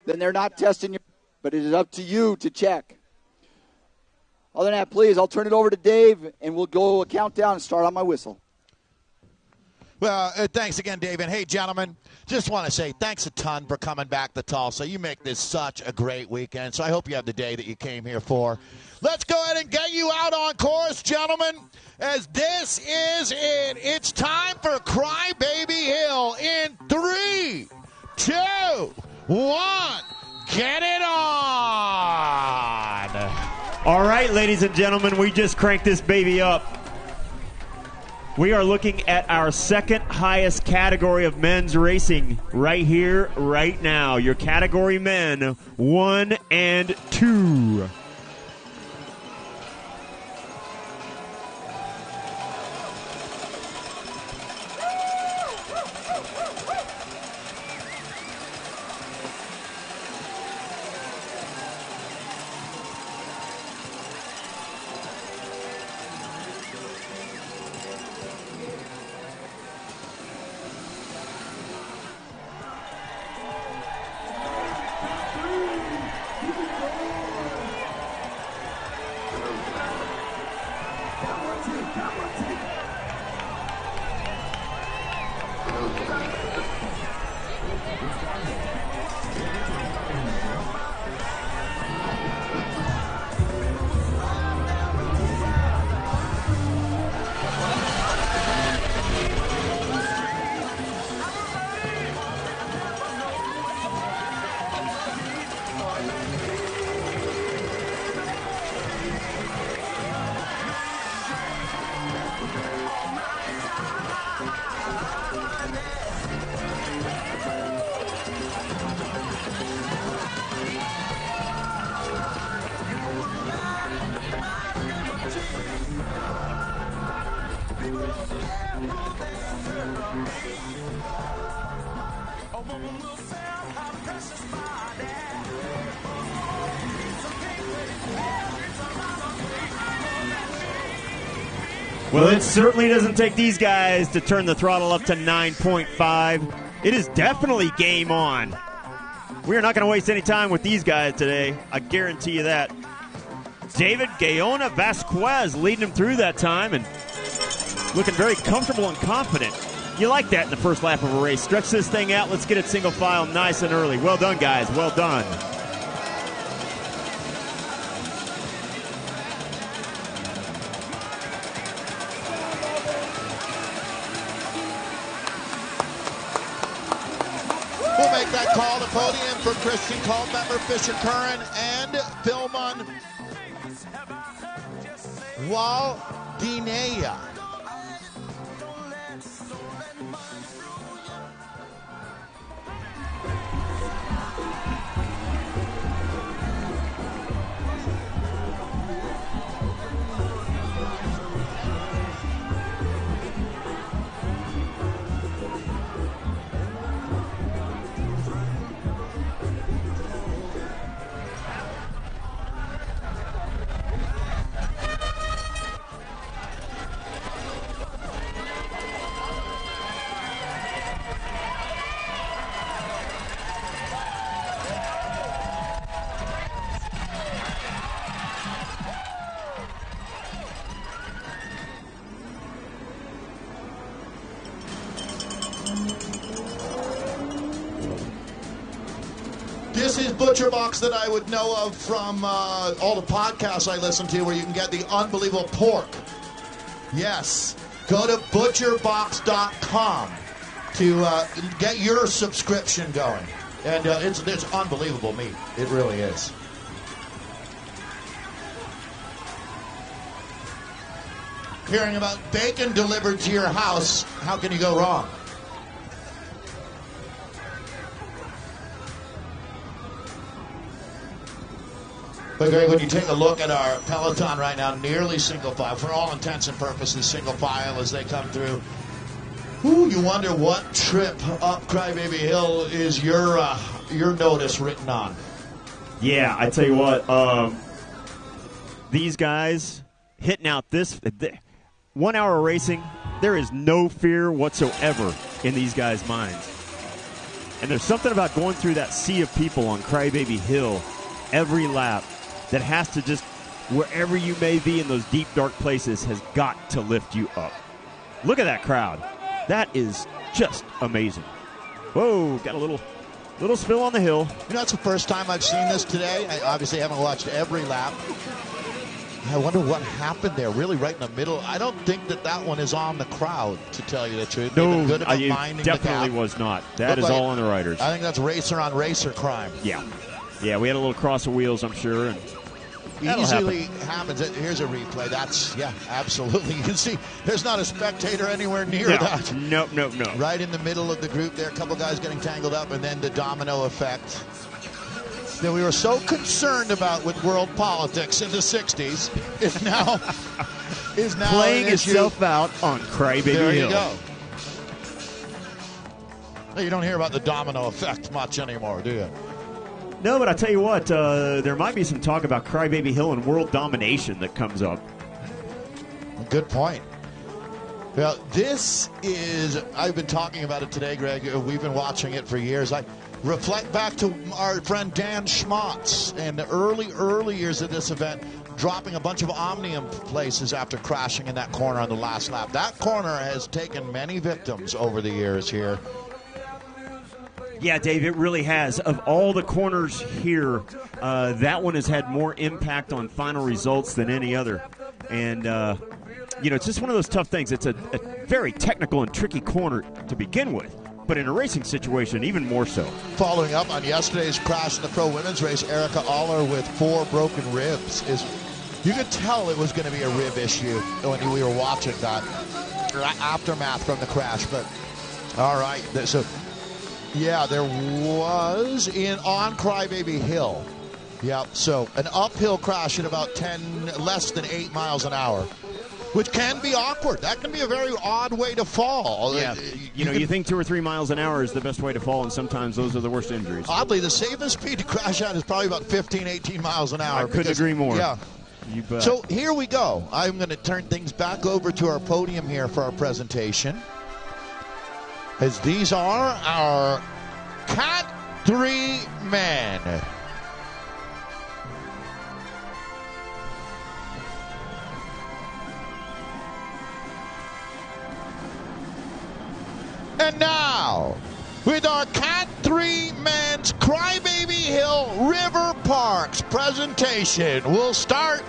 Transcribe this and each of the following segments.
then they're not testing you. But it is up to you to check. Other than that, please, I'll turn it over to Dave, and we'll go a countdown and start on my whistle. Well, thanks again, Dave. And, hey, gentlemen, just want to say thanks a ton for coming back to Tulsa. You make this such a great weekend, so I hope you have the day that you came here for. Let's go ahead and get you out on course, gentlemen, as this is it. It's time for Cry Baby Hill in 3, 2, 1. Get it on! All right, ladies and gentlemen, we just cranked this baby up. We are looking at our second highest category of men's racing right here, right now. Your category men, 1 and 2. Well, it certainly doesn't take these guys to turn the throttle up to 9.5. It is definitely game on. We are not going to waste any time with these guys today. I guarantee you that. David Gaona Vasquez leading him through that time and looking very comfortable and confident. You like that in the first lap of a race. Stretch this thing out. Let's get it single file nice and early. Well done, guys. Well done. We'll make that call to podium for Christian Culpepper, Fisher Curran, and Philmon Waldinea. This is Butcher Box that I would know of from all the podcasts I listen to where you can get the unbelievable pork. Yes. Go to butcherbox.com to get your subscription going. And it's unbelievable meat. It really is. Hearing about bacon delivered to your house, how can you go wrong? But Greg, when you take a look at our peloton right now, nearly single file, for all intents and purposes, single file as they come through. Ooh, you wonder what trip up Crybaby Hill is your notice written on. Yeah, I tell you what, these guys hitting out this 1 hour racing, there is no fear whatsoever in these guys' minds. And there's something about going through that sea of people on Crybaby Hill every lap that has to just, wherever you may be in those deep, dark places, has got to lift you up. Look at that crowd. That is just amazing. Whoa, got a little spill on the hill. You know, it's the first time I've seen this today. I obviously haven't watched every lap. I wonder what happened there, really right in the middle. I don't think that one is on the crowd, to tell you the truth. No, it definitely was not. That is all on the riders. I think that's racer on racer crime. Yeah. Yeah, we had a little cross of wheels, I'm sure. And easily happens. Here's a replay. Yeah, absolutely. You can see there's not a spectator anywhere near that. No. Right in the middle of the group there, a couple guys getting tangled up, and then the domino effect that we were so concerned about with world politics in the 60s is now playing itself out on Crybaby Hill. There you go. You don't hear about the domino effect much anymore, do you? No, but I tell you what, there might be some talk about Crybaby Hill and world domination that comes up. Good point. Well, I've been talking about it today, Greg. We've been watching it for years. I reflect back to our friend Dan Schmotz and the early years of this event, dropping a bunch of Omnium places after crashing in that corner on the last lap. That corner has taken many victims over the years here. Yeah, Dave, it really has. Of all the corners here, that one has had more impact on final results than any other. And, it's just one of those tough things. It's a very technical and tricky corner to begin with, but in a racing situation, even more so. Following up on yesterday's crash in the pro women's race, Erica Aller with 4 broken ribs. You could tell it was going to be a rib issue when we were watching that aftermath from the crash. But, all right, so... yeah, there was on Crybaby Hill. Yep, so an uphill crash at about less than 8 miles an hour, which can be awkward. That can be a very odd way to fall. Yeah, you think 2 or 3 miles an hour is the best way to fall, and sometimes those are the worst injuries. Oddly, the safest speed to crash at is probably about 15, 18 miles an hour. I couldn't agree more. Yeah. You bet. So here we go. I'm going to turn things back over to our podium here for our presentation, as these are our Cat 3 men. And now, with our Cat 3 men's Crybaby Hill River Parks presentation, we'll start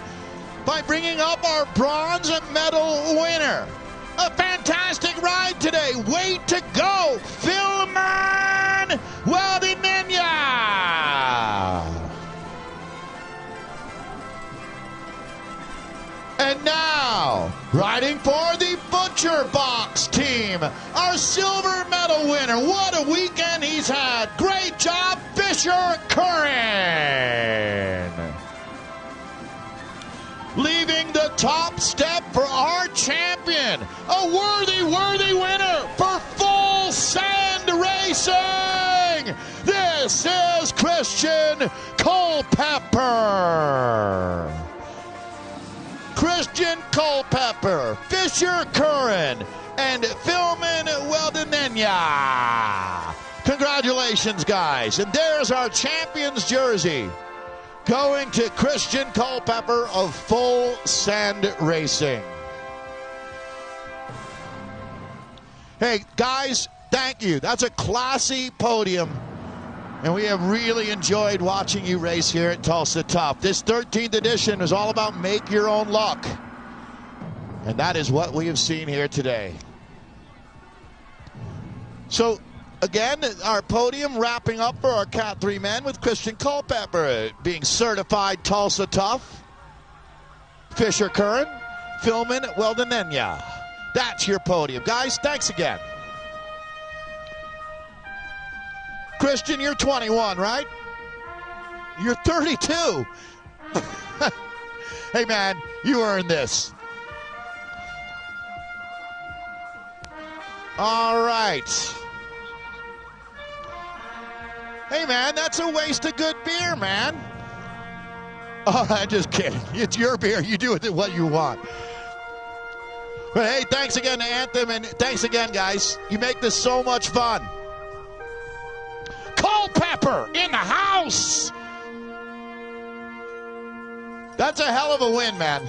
by bringing up our bronze medal winner. A fantastic ride today. Way to go, Philman Weldinenya. And now, riding for the Butcher Box team, our silver medal winner. What a weekend he's had. Great job, Fisher Curran. Leaving the top step for our champion, a worthy winner for Full Send Racing. This is Christian Culpepper. Christian Culpepper, Fisher Curran, and Philman Weldinenya. Congratulations, guys. And there's our champion's jersey, going to Christian Culpepper of Full Send Racing. Hey, guys, thank you. That's a classy podium, and we have really enjoyed watching you race here at Tulsa Tough. This 13th edition is all about make your own luck, and that is what we have seen here today. So, again, our podium wrapping up for our Cat 3 men with Christian Culpepper being certified Tulsa Tough, Fisher Curran, Philman Weldinenya. That's your podium. Guys, thanks again. Christian, you're 21, right? You're 32. Hey, man, you earned this. All right. Hey, man, that's a waste of good beer, man. Oh, I'm just kidding. It's your beer. You do with it what you want. But, hey, thanks again to Anthem, and thanks again, guys. You make this so much fun. Culpepper in the house. That's a hell of a win, man.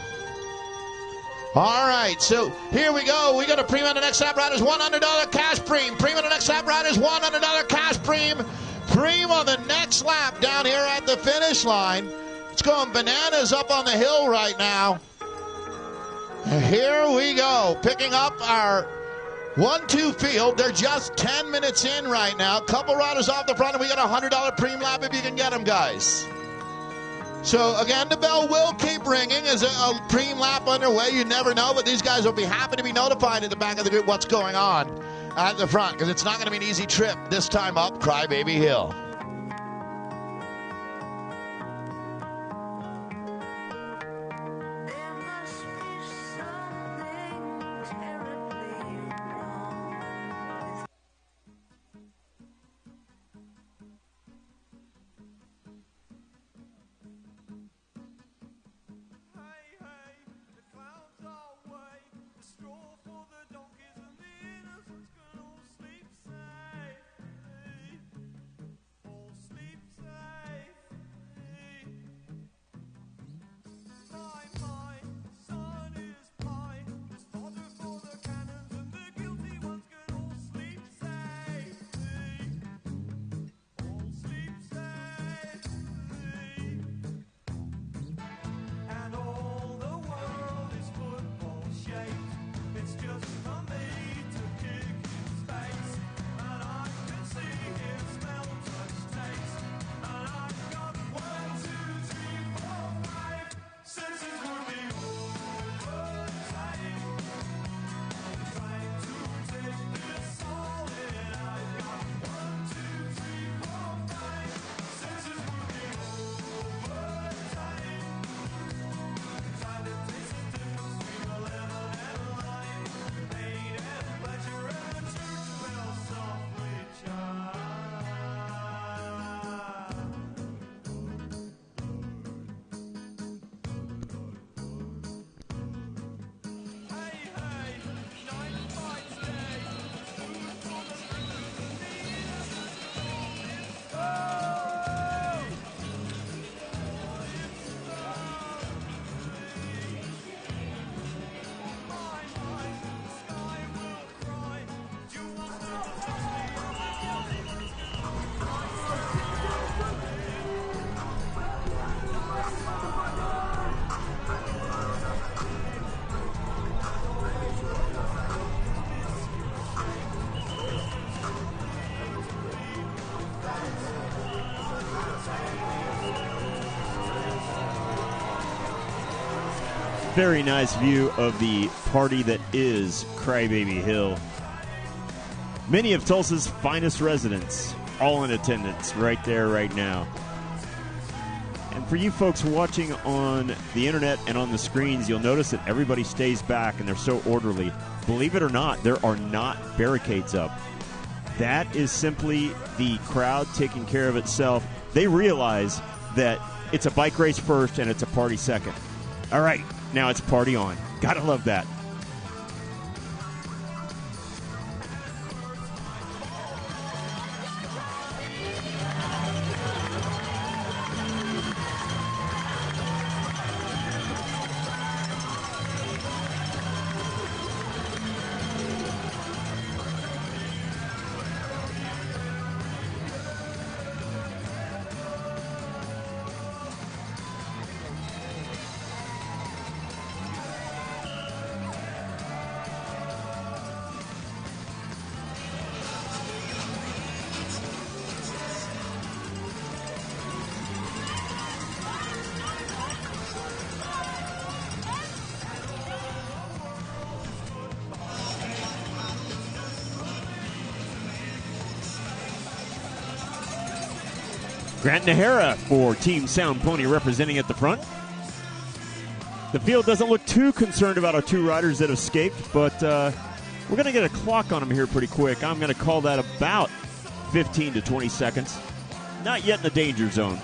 All right, so here we go. We got a premium on the next lap riders, $100 cash premium. Premium on the next lap riders, $100 cash premium. Premium on the next lap down here at the finish line. It's going bananas up on the hill right now. Here we go, picking up our 1-2 field. They're just 10 minutes in right now. Couple riders off the front, and we got a $100 premium lap if you can get them, guys. So, again, the bell will keep ringing as a premium lap underway. You never know, but these guys will be happy to be notified at the back of the group what's going on at the front, because it's not going to be an easy trip this time up Crybaby Hill. Very nice view of the party that is Crybaby Hill. Many of Tulsa's finest residents, all in attendance right there, right now. And for you folks watching on the internet and on the screens, you'll notice that everybody stays back and they're so orderly. Believe it or not, there are not barricades up. That is simply the crowd taking care of itself. They realize that it's a bike race first and it's a party second. All right, now it's party on. Gotta love that. Grant Nahara for Team Sound Pony representing at the front. The field doesn't look too concerned about our two riders that escaped, but we're going to get a clock on them here pretty quick. I'm going to call that about 15 to 20 seconds. Not yet in the danger zone.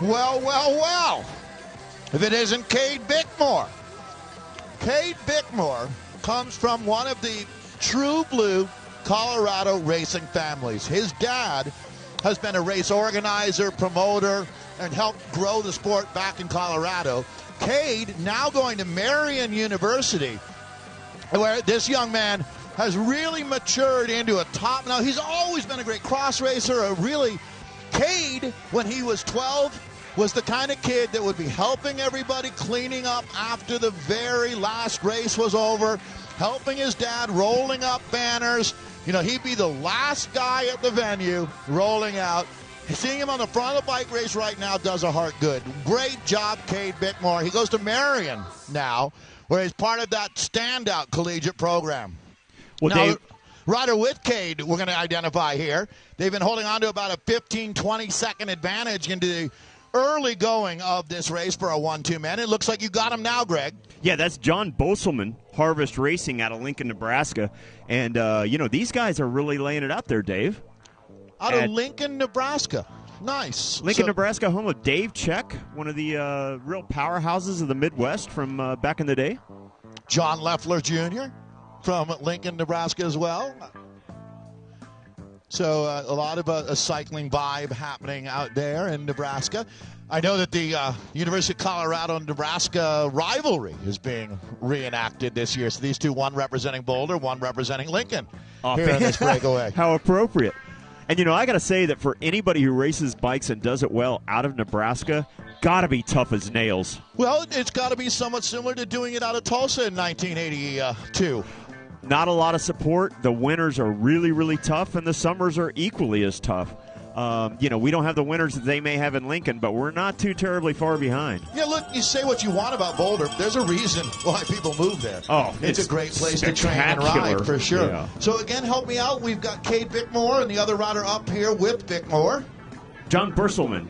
Well, well, well. If it isn't Cade Bickmore. Cade Bickmore comes from one of the true blue Colorado racing families. His dad has been a race organizer, promoter, and helped grow the sport back in Colorado. Cade now going to Marion University, where this young man has really matured into a top. Now, he's always been a great cross racer. Cade, when he was 12, was the kind of kid that would be helping everybody cleaning up after the very last race was over, helping his dad rolling up banners. You know, he'd be the last guy at the venue rolling out. Seeing him on the front of the bike race right now does a heart good. Great job, Cade Bickmore. He goes to Marion now, where he's part of that standout collegiate program. Well, now, Dave, Ryder with Cade, we're going to identify here. They've been holding on to about a 15, 20-second advantage into the early going of this race for a 1-2 man. It looks like you got him now, Greg. Yeah, that's John Boselman, Harvest Racing out of Lincoln, Nebraska. And, these guys are really laying it out there, Dave. Out of Lincoln, Nebraska. Nice. Lincoln, Nebraska, home of Dave Check, one of the real powerhouses of the Midwest from back in the day. John Leffler Jr. from Lincoln, Nebraska as well. So a lot of a cycling vibe happening out there in Nebraska. I know that the University of Colorado-Nebraska rivalry is being reenacted this year. So these two, one representing Boulder, one representing Lincoln, here in this breakaway. How appropriate. And, I got to say that for anybody who races bikes and does it well out of Nebraska, got to be tough as nails. Well, it's got to be somewhat similar to doing it out of Tulsa in 1982. Not a lot of support. The winters are really, really tough, and the summers are equally as tough. We don't have the winters that they may have in Lincoln, but we're not too terribly far behind. Yeah, look, you say what you want about Boulder. There's a reason why people move there. Oh, it's a great place to train and ride, for sure. Yeah. So, again, help me out. We've got Cade Bickmore and the other rider up here with Bickmore. John Boselman.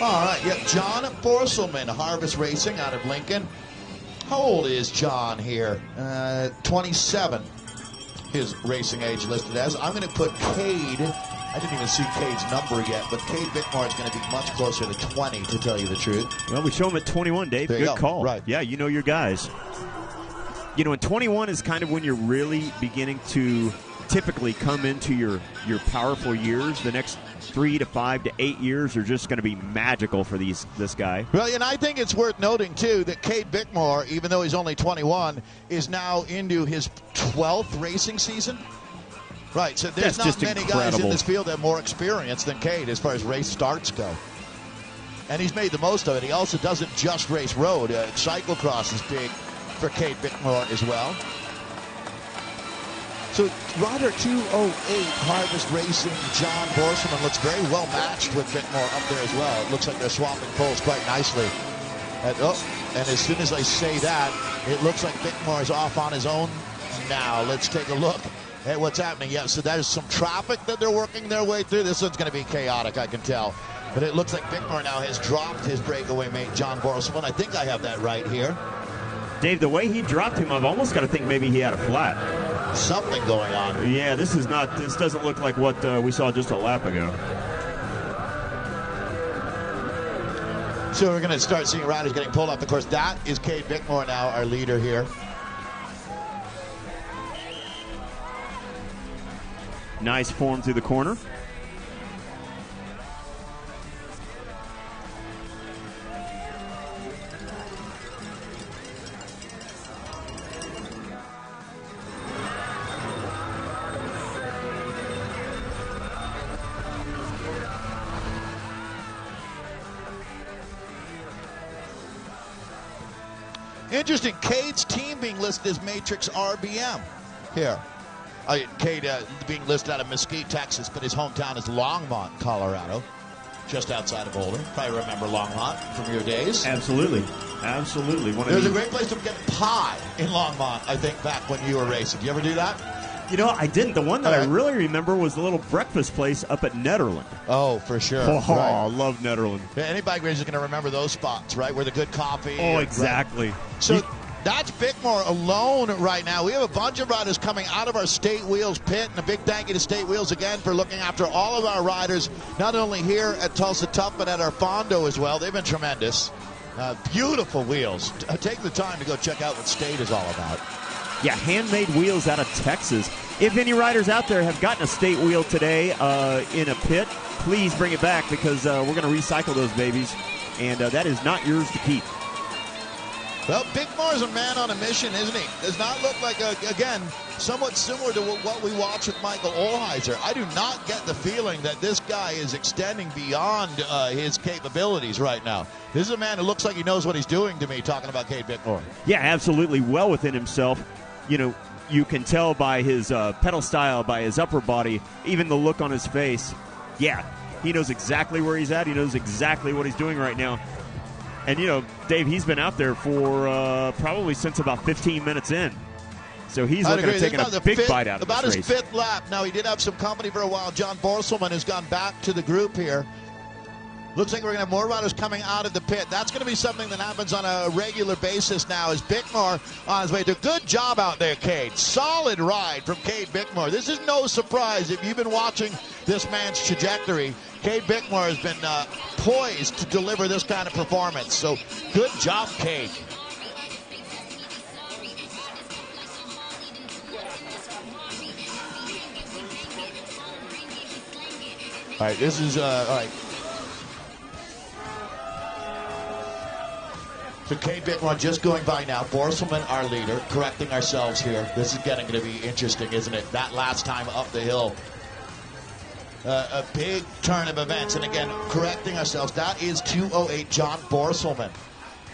All right, John Boselman, Harvest Racing out of Lincoln. How old is John here? 27, his racing age listed as. I'm going to put Cade. I didn't even see Cade's number yet, but Cade Bickmore is going to be much closer to 20, to tell you the truth. Well, we show him at 21, Dave. There Good call. Right. Yeah, you know your guys. And 21 is kind of when you're really beginning to typically come into your powerful years. The next 3 to 5 to 8 years are just going to be magical for this guy. Well, and I think it's worth noting, too, that Cade Bickmore, even though he's only 21, is now into his 12th racing season. Right, so there's not many guys in this field that have more experience than Cade as far as race starts go. And he's made the most of it. He also doesn't just race road. Cyclocross is big for Cade Bickmore as well. So Rider 208, Harvest Racing, John Boselman looks very well matched with Bickmore up there as well. It looks like they're swapping poles quite nicely. And as soon as I say that, it looks like Bickmore is off on his own now. Let's take a look at what's happening. Yeah, so there's some traffic that they're working their way through. This one's going to be chaotic, I can tell. But it looks like Bickmore now has dropped his breakaway mate, John Boselman. I think I have that right here. Dave, the way he dropped him, I've almost got to think maybe he had a flat. Something going on. Yeah, this doesn't look like what we saw just a lap ago. So we're going to start seeing riders getting pulled off the course. That is Cade Bickmore now, our leader here. Nice form through the corner. Interesting. Cade's team being listed as Matrix RBM here. Cade being listed out of Mesquite, Texas, but his hometown is Longmont, Colorado, just outside of Boulder. Probably remember Longmont from your days. Absolutely. Absolutely. There's a great place to get pie in Longmont, I think, back when you were racing. Did you ever do that? You know, I didn't. The one that I really remember was the little breakfast place up at Netherland. Oh, for sure. Oh, I love Netherland. Yeah, anybody is going to remember those spots, right, where the good coffee. Oh, exactly. Right. So that's Bickmore alone right now. We have a bunch of riders coming out of our State Wheels pit, and a big thank you to State Wheels again for looking after all of our riders, not only here at Tulsa Tough, but at our Fondo as well. They've been tremendous. Beautiful wheels. Take the time to go check out what State is all about. Yeah, handmade wheels out of Texas. If any riders out there have gotten a State wheel today in a pit, please bring it back, because we're going to recycle those babies, and that is not yours to keep. Well, Bickmore's a man on a mission, isn't he? Does not look like, again, somewhat similar to what we watched with Michael Olheiser. I do not get the feeling that this guy is extending beyond his capabilities right now. This is a man who looks like he knows what he's doing to me, talking about Cade Bickmore. Yeah, absolutely, well within himself. You know, you can tell by his pedal style, by his upper body, even the look on his face. Yeah, he knows exactly where he's at. He knows exactly what he's doing right now. And, you know, Dave, he's been out there for probably since about 15 minutes in. So he's looking at taking a big bite out of this race. About his fifth lap. Now, he did have some company for a while. John Borselman has gone back to the group here. Looks like we're going to have more riders coming out of the pit. That's going to be something that happens on a regular basis now as Bickmore on his way to. Good job out there, Cade. Solid ride from Cade Bickmore. This is no surprise if you've been watching this man's trajectory. Cade Bickmore has been poised to deliver this kind of performance. So good job, Cade. All right, this is, all right. So Cade Bickmore just going by now. Borselman, our leader, correcting ourselves here. This is getting to be interesting, isn't it? That last time up the hill. A big turn of events. And again, correcting ourselves. That is 208 John Borselman.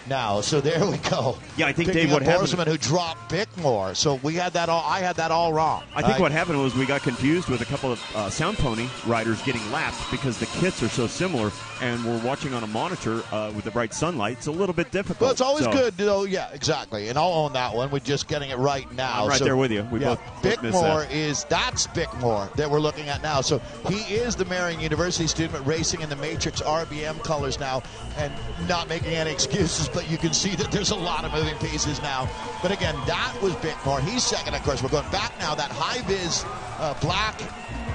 Now, so there we go. Yeah, I think Picking Dave, what happened? Borselman, who dropped Bickmore. So we had that all. I had that all wrong. I think what happened was we got confused with a couple of Sound Pony riders getting lapped because the kits are so similar, and we're watching on a monitor with the bright sunlight. It's a little bit difficult. Well, it's always good, though. Yeah, exactly. And I'll own that one. We're just getting it right now. I'm right there with you. We both Bickmore that's Bickmore that we're looking at now. So he is the Marion University student racing in the Matrix RBM colors now, and not making any excuses, but you can see that there's a lot of moving pieces now. But again, that was Bickmore. He's second, of course. We're going back now. That high-vis black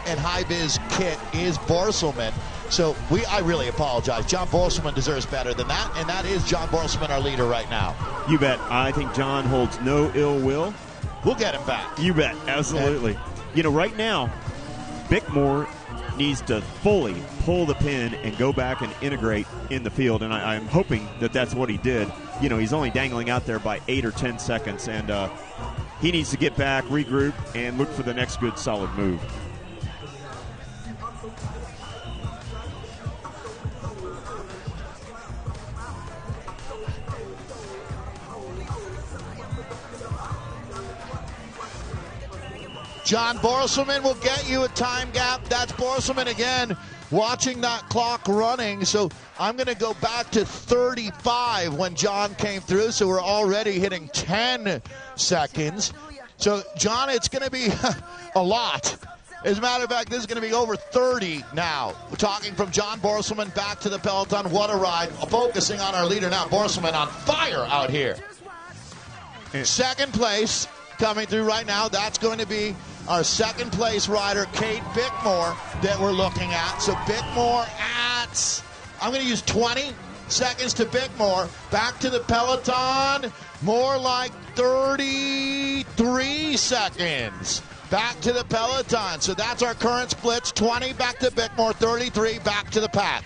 and high-vis kit is Borselman. So I really apologize. John Borselman deserves better than that, and that is John Borselman, our leader right now. You bet. I think John holds no ill will. We'll get him back. You bet. Absolutely. You know, right now, Bickmore needs to fully pull the pin and go back and integrate in the field, and I'm hoping that that's what he did. You know, he's only dangling out there by 8 or 10 seconds, and he needs to get back, regroup, and look for the next good solid move. John Borselman will get you a time gap. That's Borselman again, watching that clock running. So I'm going to go back to 35 when John came through. So we're already hitting 10 seconds. So, John, it's going to be a lot. As a matter of fact, this is going to be over 30 now. We're talking from John Borselman back to the peloton. What a ride. Focusing on our leader now. Borselman on fire out here. Second place coming through right now. That's going to be our second place rider, Cade Bickmore, that we're looking at. So Bickmore at, I'm going to use 20 seconds to Bickmore. Back to the peloton, more like 33 seconds. Back to the peloton. So that's our current splits. 20 back to Bickmore, 33 back to the pack.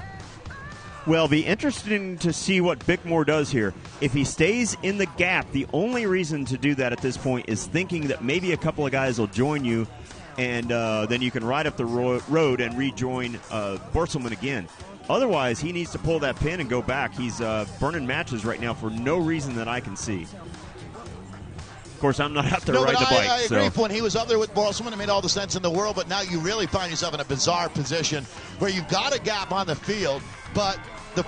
Well, be interesting to see what Bickmore does here. If he stays in the gap, the only reason to do that at this point is thinking that maybe a couple of guys will join you, and then you can ride up the road and rejoin Borselman again. Otherwise, he needs to pull that pin and go back. He's burning matches right now for no reason that I can see. Of course, I'm not out there riding the bike. I agree. When he was up there with Borselman, it made all the sense in the world, but now you really find yourself in a bizarre position where you've got a gap on the field, but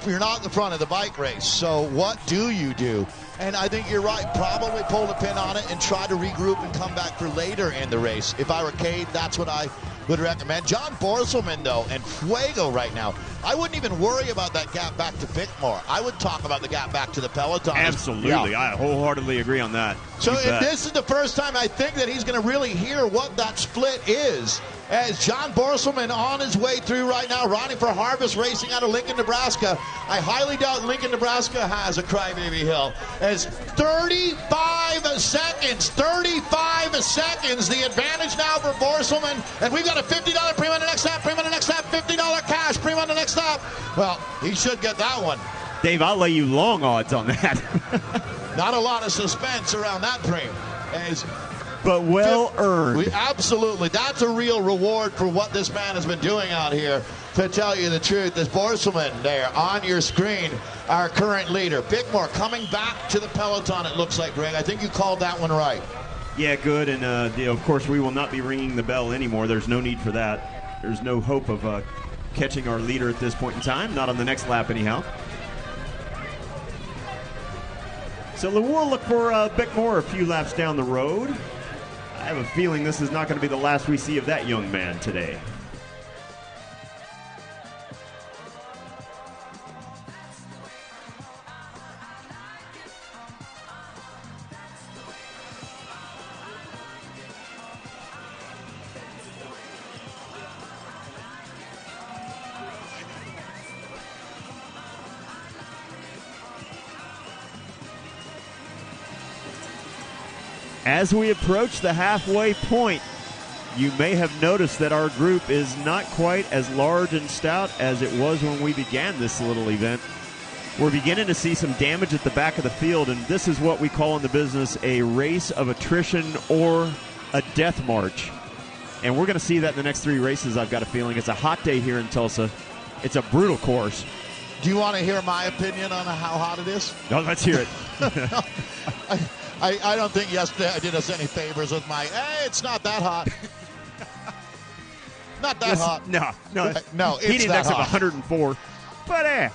you're not the front of the bike race. So what do you do? And I think you're right. Probably pull the pin on it and try to regroup and come back for later in the race. If I were Cade, that's what I would recommend. John Borselman, though, and Fuego right now, I wouldn't even worry about that gap back to Bickmore. I would talk about the gap back to the peloton. Absolutely. Yeah. I wholeheartedly agree on that. So if this is the first time I think that he's going to really hear what that split is, as John Borselman on his way through right now, riding for Harvest Racing out of Lincoln, Nebraska. I highly doubt Lincoln, Nebraska has a Crybaby Hill. As 35 seconds, the advantage now for Borselman. And we've got a $50 premium on the next lap, $50 cash premium on the next lap. Well, he should get that one. Dave, I'll lay you long odds on that. Not a lot of suspense around that premium. But well earned. Absolutely. That's a real reward for what this man has been doing out here. To tell you the truth, this Borselman there on your screen, our current leader. Bickmore coming back to the peloton, it looks like, Greg. I think you called that one right. Yeah, good. And, of course, we will not be ringing the bell anymore. There's no need for that. There's no hope of catching our leader at this point in time. Not on the next lap, anyhow. So we'll look for Bickmore a few laps down the road. I have a feeling this is not going to be the last we see of that young man today. As we approach the halfway point, you may have noticed that our group is not quite as large and stout as it was when we began this little event. We're beginning to see some damage at the back of the field, and this is what we call in the business a race of attrition or a death march. And we're going to see that in the next 3 races, I've got a feeling. It's a hot day here in Tulsa. It's a brutal course. Do you want to hear my opinion on how hot it is? No, let's hear it. I don't think yesterday I did us any favors with my, it's not that hot. Not that hot. No, it's heat index that of hot. 104. But I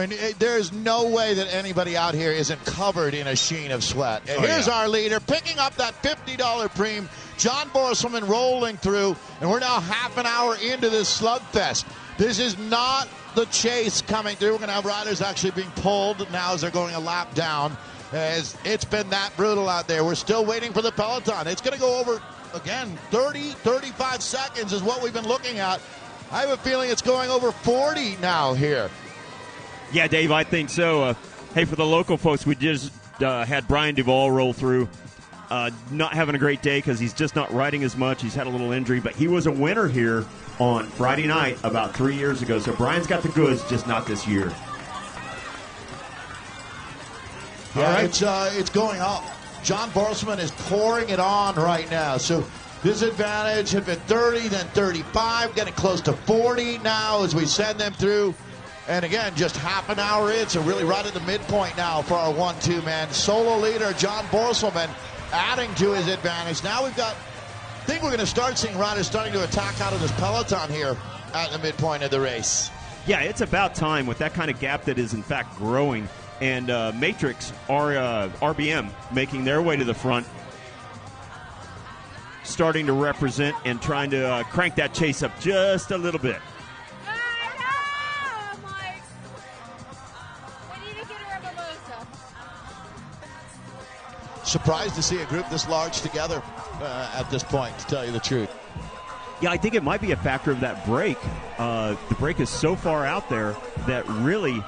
mean, there's no way that anybody out here isn't covered in a sheen of sweat. Here's our leader picking up that $50 premium. John Borselman rolling through, and we're now half an hour into this slugfest. This is not the chase coming through. We're going to have riders actually being pulled now as they're going a lap down. As it's been that brutal out there. We're still waiting for the peloton. It's going to go over, again, 35 seconds is what we've been looking at. I have a feeling it's going over 40 now here. Yeah, Dave, I think so. Hey, for the local folks, we just had Brian Duvall roll through. Not having a great day because he's just not riding as much. He's had a little injury, but he was a winner here on Friday night about 3 years ago. So Brian's got the goods, just not this year. Yeah, right. It's going up. John Borselman is pouring it on right now. So this advantage had been 30, then 35, getting close to 40 now as we send them through. And again, just half an hour in, so really right at the midpoint now for our 1-2 man. Solo leader John Borselman adding to his advantage. Now we've got, I think we're going to start seeing riders starting to attack out of this peloton here at the midpoint of the race. Yeah, it's about time with that kind of gap that is in fact growing. And Matrix, RBM, making their way to the front, starting to represent and trying to crank that chase up just a little bit. Surprised to see a group this large together at this point, to tell you the truth. Yeah, I think it might be a factor of that break. The break is so far out there that really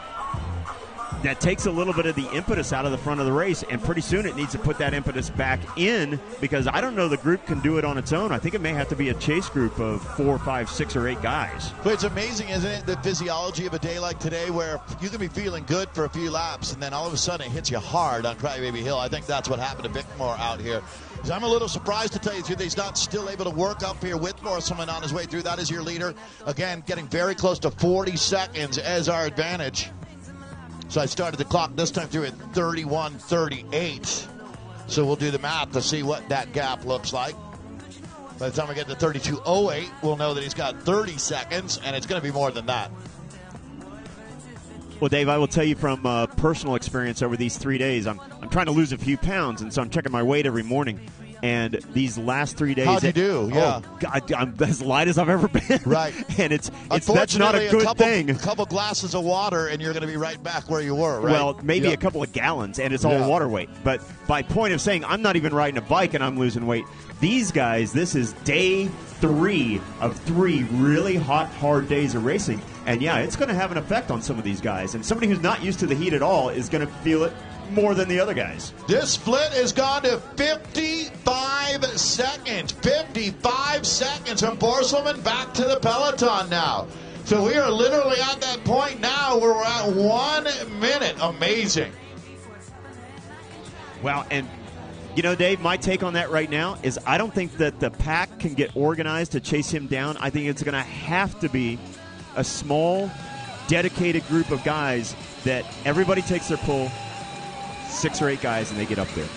that takes a little bit of the impetus out of the front of the race, and pretty soon it needs to put that impetus back in because I don't know the group can do it on its own. I think it may have to be a chase group of 4, 5, 6, or 8 guys. But it's amazing, isn't it, the physiology of a day like today where you can be feeling good for a few laps and then all of a sudden it hits you hard on Crybaby Hill. I think that's what happened to Bickmore out here. I'm a little surprised, to tell you the truth, he's not still able to work up here with Borselman on his way through. That is your leader. Again, getting very close to 40 seconds as our advantage. So I started the clock this time through at 31:38. So we'll do the math to see what that gap looks like. By the time we get to 32:08, we'll know that he's got 30 seconds, and it's going to be more than that. Well, Dave, I will tell you from personal experience over these 3 days, I'm trying to lose a few pounds, and so I'm checking my weight every morning. And these last 3 days, how'd you do? Yeah, God, I'm as light as I've ever been. Right, and that's not a good thing. A couple glasses of water, and you're going to be right back where you were. Right? Well, maybe a couple of gallons, and it's all water weight. But by point of saying, I'm not even riding a bike, and I'm losing weight. These guys, this is day 3 of 3 really hot, hard days of racing. And, yeah, it's going to have an effect on some of these guys. And somebody who's not used to the heat at all is going to feel it more than the other guys. This split has gone to 55 seconds. 55 seconds from Borselman back to the peloton now. So we are literally at that point now where we're at 1 minute. Amazing. Well, and you know, Dave, my take on that right now is I don't think that the pack can get organized to chase him down. I think it's going to have to be a small, dedicated group of guys that everybody takes their pull, 6 or 8 guys, and they get up there.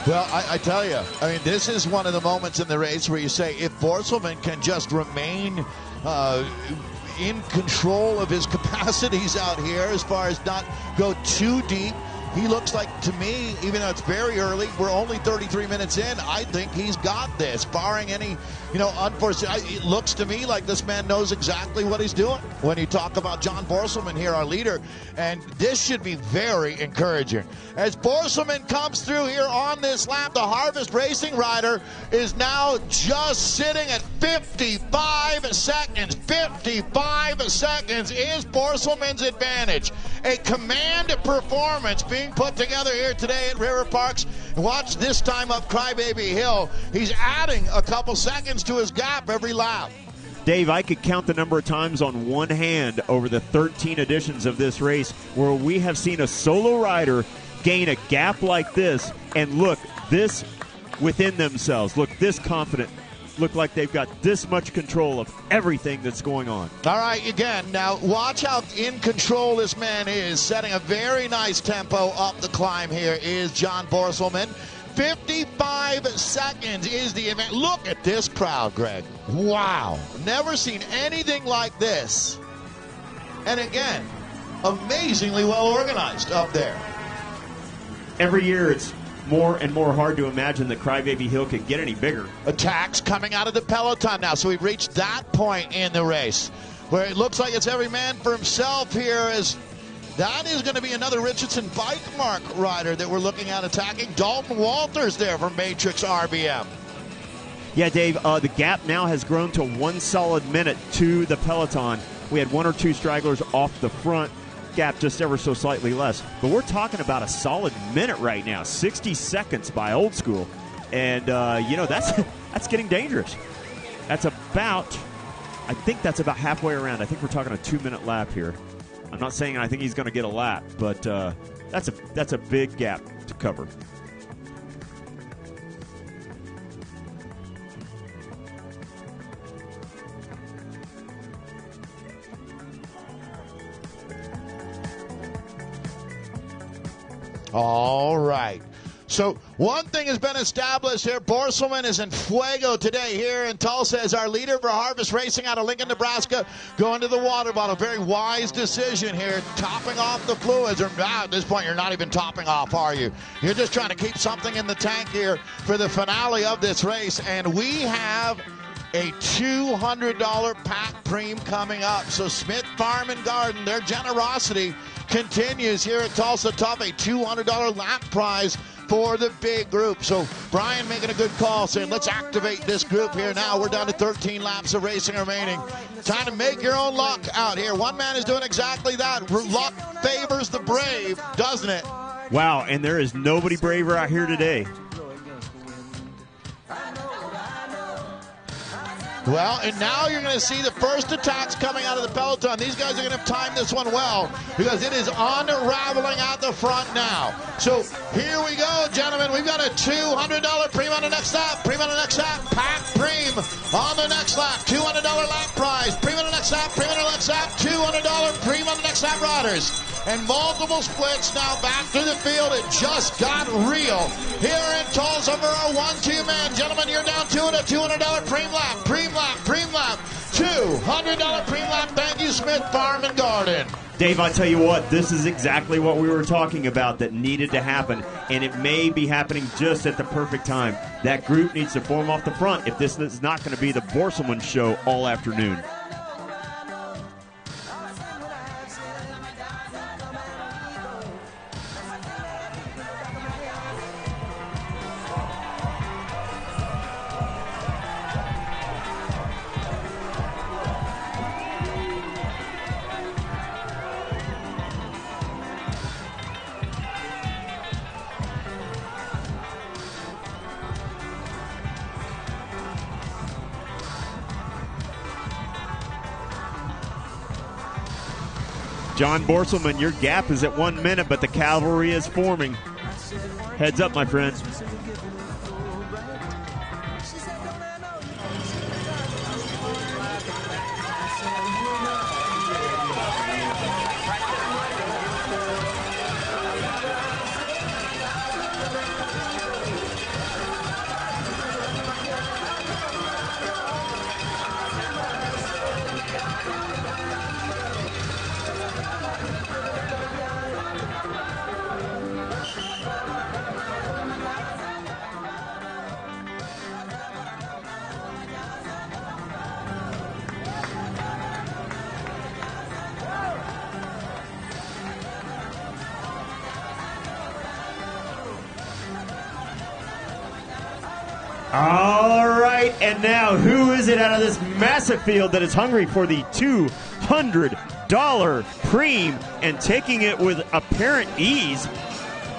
Well, I tell you, I mean, this is one of the moments in the race where you say if Borselman can just remain in control of his capacities out here as far as not go too deep, he looks like, to me, even though it's very early, we're only 33 minutes in, I think he's got this, barring any, unforeseen. It looks to me like this man knows exactly what he's doing when you talk about John Borselman here, our leader, and this should be very encouraging. As Borselman comes through here on this lap, the Harvest Racing rider is now just sitting at 55 seconds. 55 seconds is Borselman's advantage. A command performance being put together here today at River Parks. Watch this time up Crybaby Hill. He's adding a couple seconds to his gap every lap. Dave, I could count the number of times on one hand over the 13 editions of this race where we have seen a solo rider gain a gap like this and look this within themselves, look this confident, look like they've got this much control of everything that's going on. All right, again, now watch how in control this man is. Setting a very nice tempo up the climb here is John Borselman. 55 seconds is the event. Look at this crowd, Greg. Wow. Never seen anything like this. And again, amazingly well organized up there. Every year it's more and more hard to imagine that Crybaby Hill could get any bigger. Attacks coming out of the peloton now. So we've reached that point in the race where it looks like it's every man for himself here, as that is going to be another Richardson bike mark rider that we're looking at attacking. Dalton Walters there from Matrix RBM. Yeah, Dave, the gap now has grown to 1 solid minute to the peloton. We had 1 or 2 stragglers off the front. Gap just ever so slightly less. But we're talking about a solid minute right now, 60 seconds by Old School. And, that's getting dangerous. That's about, I think that's about halfway around. I think we're talking a 2-minute lap here. I'm not saying I think he's going to get a lap, but that's a big gap to cover. All right. So one thing has been established here. Borselman is in fuego today here in Tulsa as our leader for Harvest Racing out of Lincoln, Nebraska, going to the water bottle. Very wise decision here, topping off the fluids. At this point, you're not even topping off, are you? You're just trying to keep something in the tank here for the finale of this race. And we have a $200 pack preem coming up. So Smith Farm and Garden, their generosity continues here at Tulsa Tough, a $200 lap prize for the big group. So Brian making a good call, saying let's activate this group here now. We're down to 13 laps of racing remaining. Time to make your own luck out here. One man is doing exactly that. Luck favors the brave, doesn't it? Wow, and there is nobody braver out here today. Well, and now you're going to see the first attacks coming out of the peloton. These guys are going to time this one well because it is unraveling out the front now. So here we go, gentlemen. We've got a $200 preem on the next lap. Preem on the next lap. Pack preem on the next lap. $200 lap prize. Preem on the next lap. Preem on the next lap. $200 preem on the next lap, riders. And multiple splits now back to the field. It just got real here in Tulsa for our 1-2 man. Gentlemen, you're down to a $200 preem lap. Preem lap. $200 preem lap. Thank you, Smith Farm and Garden. Dave, I tell you what, this is exactly what we were talking about that needed to happen, and it may be happening just at the perfect time. That group needs to form off the front if this is not going to be the Borselman show all afternoon. John Borselman, your gap is at 1 minute, but the cavalry is forming. Heads up, my friend. All right, and now who is it out of this massive field that is hungry for the $200 Preem and taking it with apparent ease?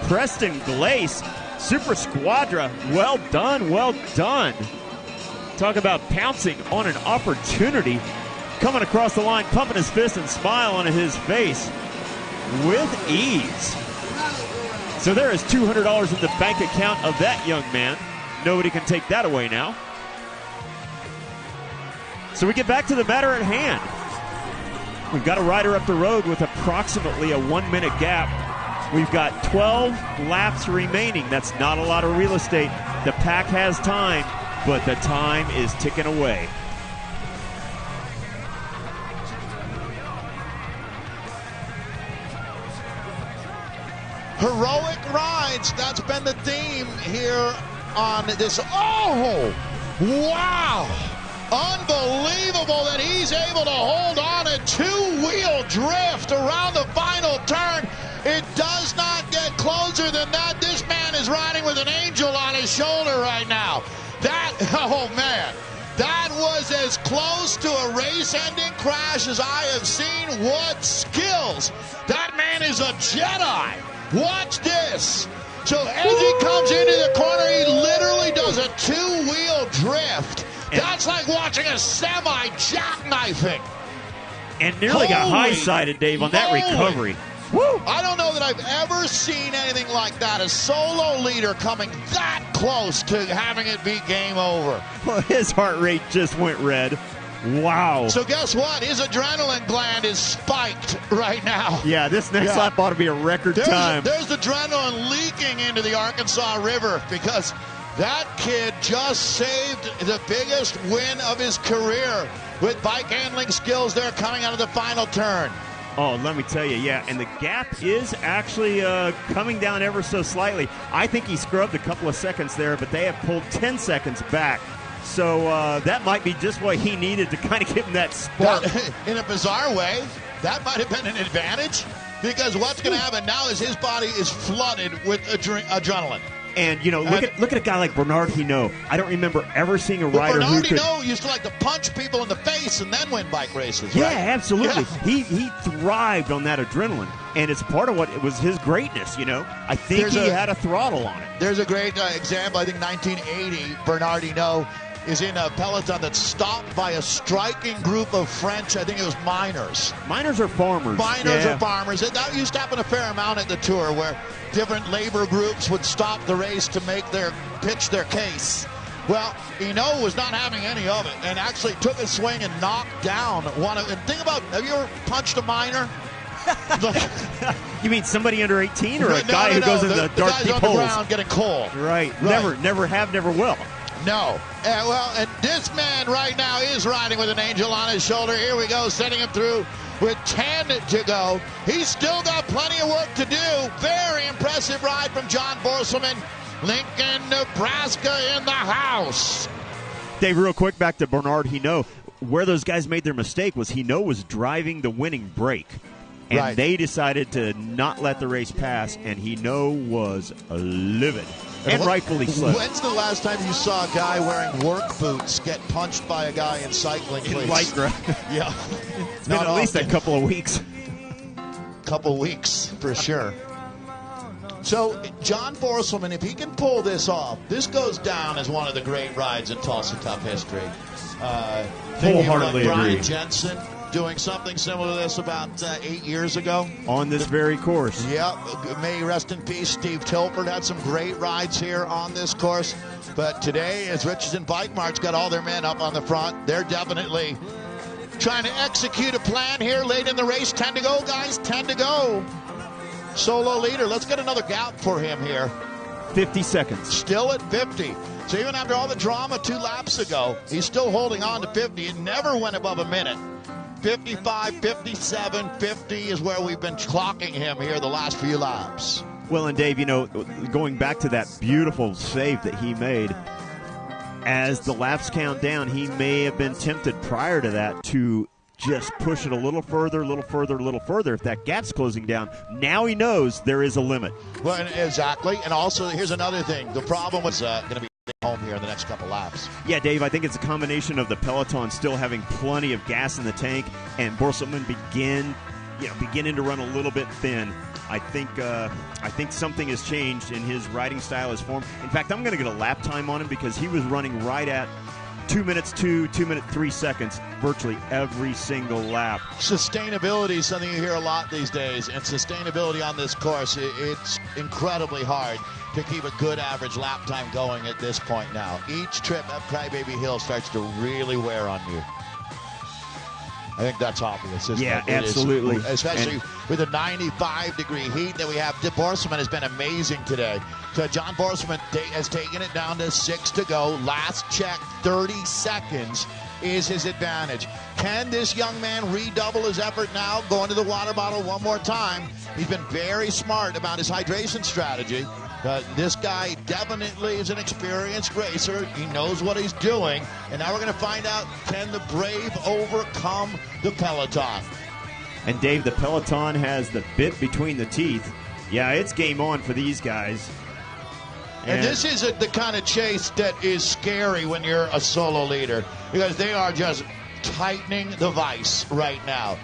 Preston Glace, Super Squadra, well done, well done. Talk about pouncing on an opportunity. Coming across the line, pumping his fist and smile on his face with ease. So there is $200 in the bank account of that young man. Nobody can take that away now. So we get back to the matter at hand. We've got a rider up the road with approximately a 1 minute gap. We've got 12 laps remaining. That's not a lot of real estate. The pack has time, but the time is ticking away. Heroic rides, that's been the theme here on this. Oh, wow. Unbelievable that he's able to hold on a two-wheel drift around the final turn. It does not get closer than that. This man is riding with an angel on his shoulder right now. That, oh man, that was as close to a race-ending crash as I have seen. What skills. That man is a Jedi. Watch this. So as he comes into the corner, he literally does a two-wheel drift. That's like watching a semi jackknifing. And nearly got high-sided, Dave, on that recovery. Woo! I don't know that I've ever seen anything like that. A solo leader coming that close to having it be game over. Well, his heart rate just went red. Wow. So guess what? His adrenaline gland is spiked right now. Yeah, this next lap ought to be a record time. There's adrenaline leaking into the Arkansas River because that kid just saved the biggest win of his career with bike handling skills there coming out of the final turn. Oh, let me tell you, yeah, and the gap is actually coming down ever so slightly. I think he scrubbed a couple of seconds there, but they have pulled 10 seconds back. So that might be just what he needed to kind of give him that spark. In a bizarre way, that might have been an advantage because what's going to happen now is his body is flooded with adrenaline. And, you know, look at a guy like Bernard Hinault. I don't remember ever seeing a rider who could... Bernard Hinault used to like to punch people in the face and then win bike races, Yeah, right? absolutely. Yeah. He thrived on that adrenaline, and it's part of what it was his greatness, you know. I think he had a throttle on it. There's a great example, I think 1980, Bernard Hinault is in a peloton that's stopped by a striking group of French, I think it was miners. Miners are farmers. Miners are farmers. That used to happen a fair amount at the Tour where different labor groups would stop the race to pitch their case. Well, Hinault was not having any of it and actually took a swing and knocked down one of... And think about, have you ever punched a miner? You mean somebody under 18 or a guy who goes in the dark deep holes? On the ground getting cold. Right. Never have, never will. No. And this man right now is riding with an angel on his shoulder. Here we go, sending him through with 10 to go. He's still got plenty of work to do. Very impressive ride from John Borselman. Lincoln, Nebraska in the house. Dave, real quick, back to Bernard Hinault. Where those guys made their mistake was Hinault was driving the winning break. And Right. they decided to not let the race pass, and Hinault was livid. And rightfully so. When's the last time you saw a guy wearing work boots get punched by a guy in cycling cleats? Lycra. Yeah. It's been at least a couple of weeks. Couple weeks, for sure. So, John Borselman, if he can pull this off, this goes down as one of the great rides in Tulsa Cup history. Wholeheartedly Brian agree. Jensen doing something similar to this about 8 years ago. On this very course. Yeah, may he rest in peace. Steve Tilford had some great rides here on this course. But today, as Richardson Bike Mart's got all their men up on the front, they're definitely trying to execute a plan here late in the race. 10 to go, guys. 10 to go. Solo leader. Let's get another gap for him here. 50 seconds. Still at 50. So even after all the drama 2 laps ago, he's still holding on to 50. It never went above a minute. 55, 57, 50 is where we've been clocking him here the last few laps. Well, and Dave, going back to that beautiful save that he made, as the laps count down, he may have been tempted prior to that to just push it a little further, a little further, a little further. If that gap's closing down, now he knows there is a limit. Well, exactly. And also, here's another thing. The problem was going to be home here in the next couple laps. Yeah, Dave, I think it's a combination of the peloton still having plenty of gas in the tank and Borselman beginning to run a little bit thin. I think something has changed in his riding style, his form. In fact, I'm going to get a lap time on him because he was running right at 2 minutes 2 minute 3 seconds virtually every single lap. Sustainability is something you hear a lot these days, and sustainability on this course, it's incredibly hard to keep a good average lap time going at this point now. Each trip up Crybaby Hill starts to really wear on you. I think that's obvious, isn't Yeah, it? absolutely. Especially with the 95-degree heat that we have. Borselman has been amazing today. So John Borselman has taken it down to 6 to go. Last check, 30 seconds is his advantage. Can this young man redouble his effort now, go into the water bottle one more time? He's been very smart about his hydration strategy. This guy definitely is an experienced racer. He knows what he's doing. And now we're going to find out, can the brave overcome the peloton? And Dave, the peloton has the bit between the teeth. Yeah, it's game on for these guys. And this is the kind of chase that is scary when you're a solo leader, because they are just tightening the vise right now.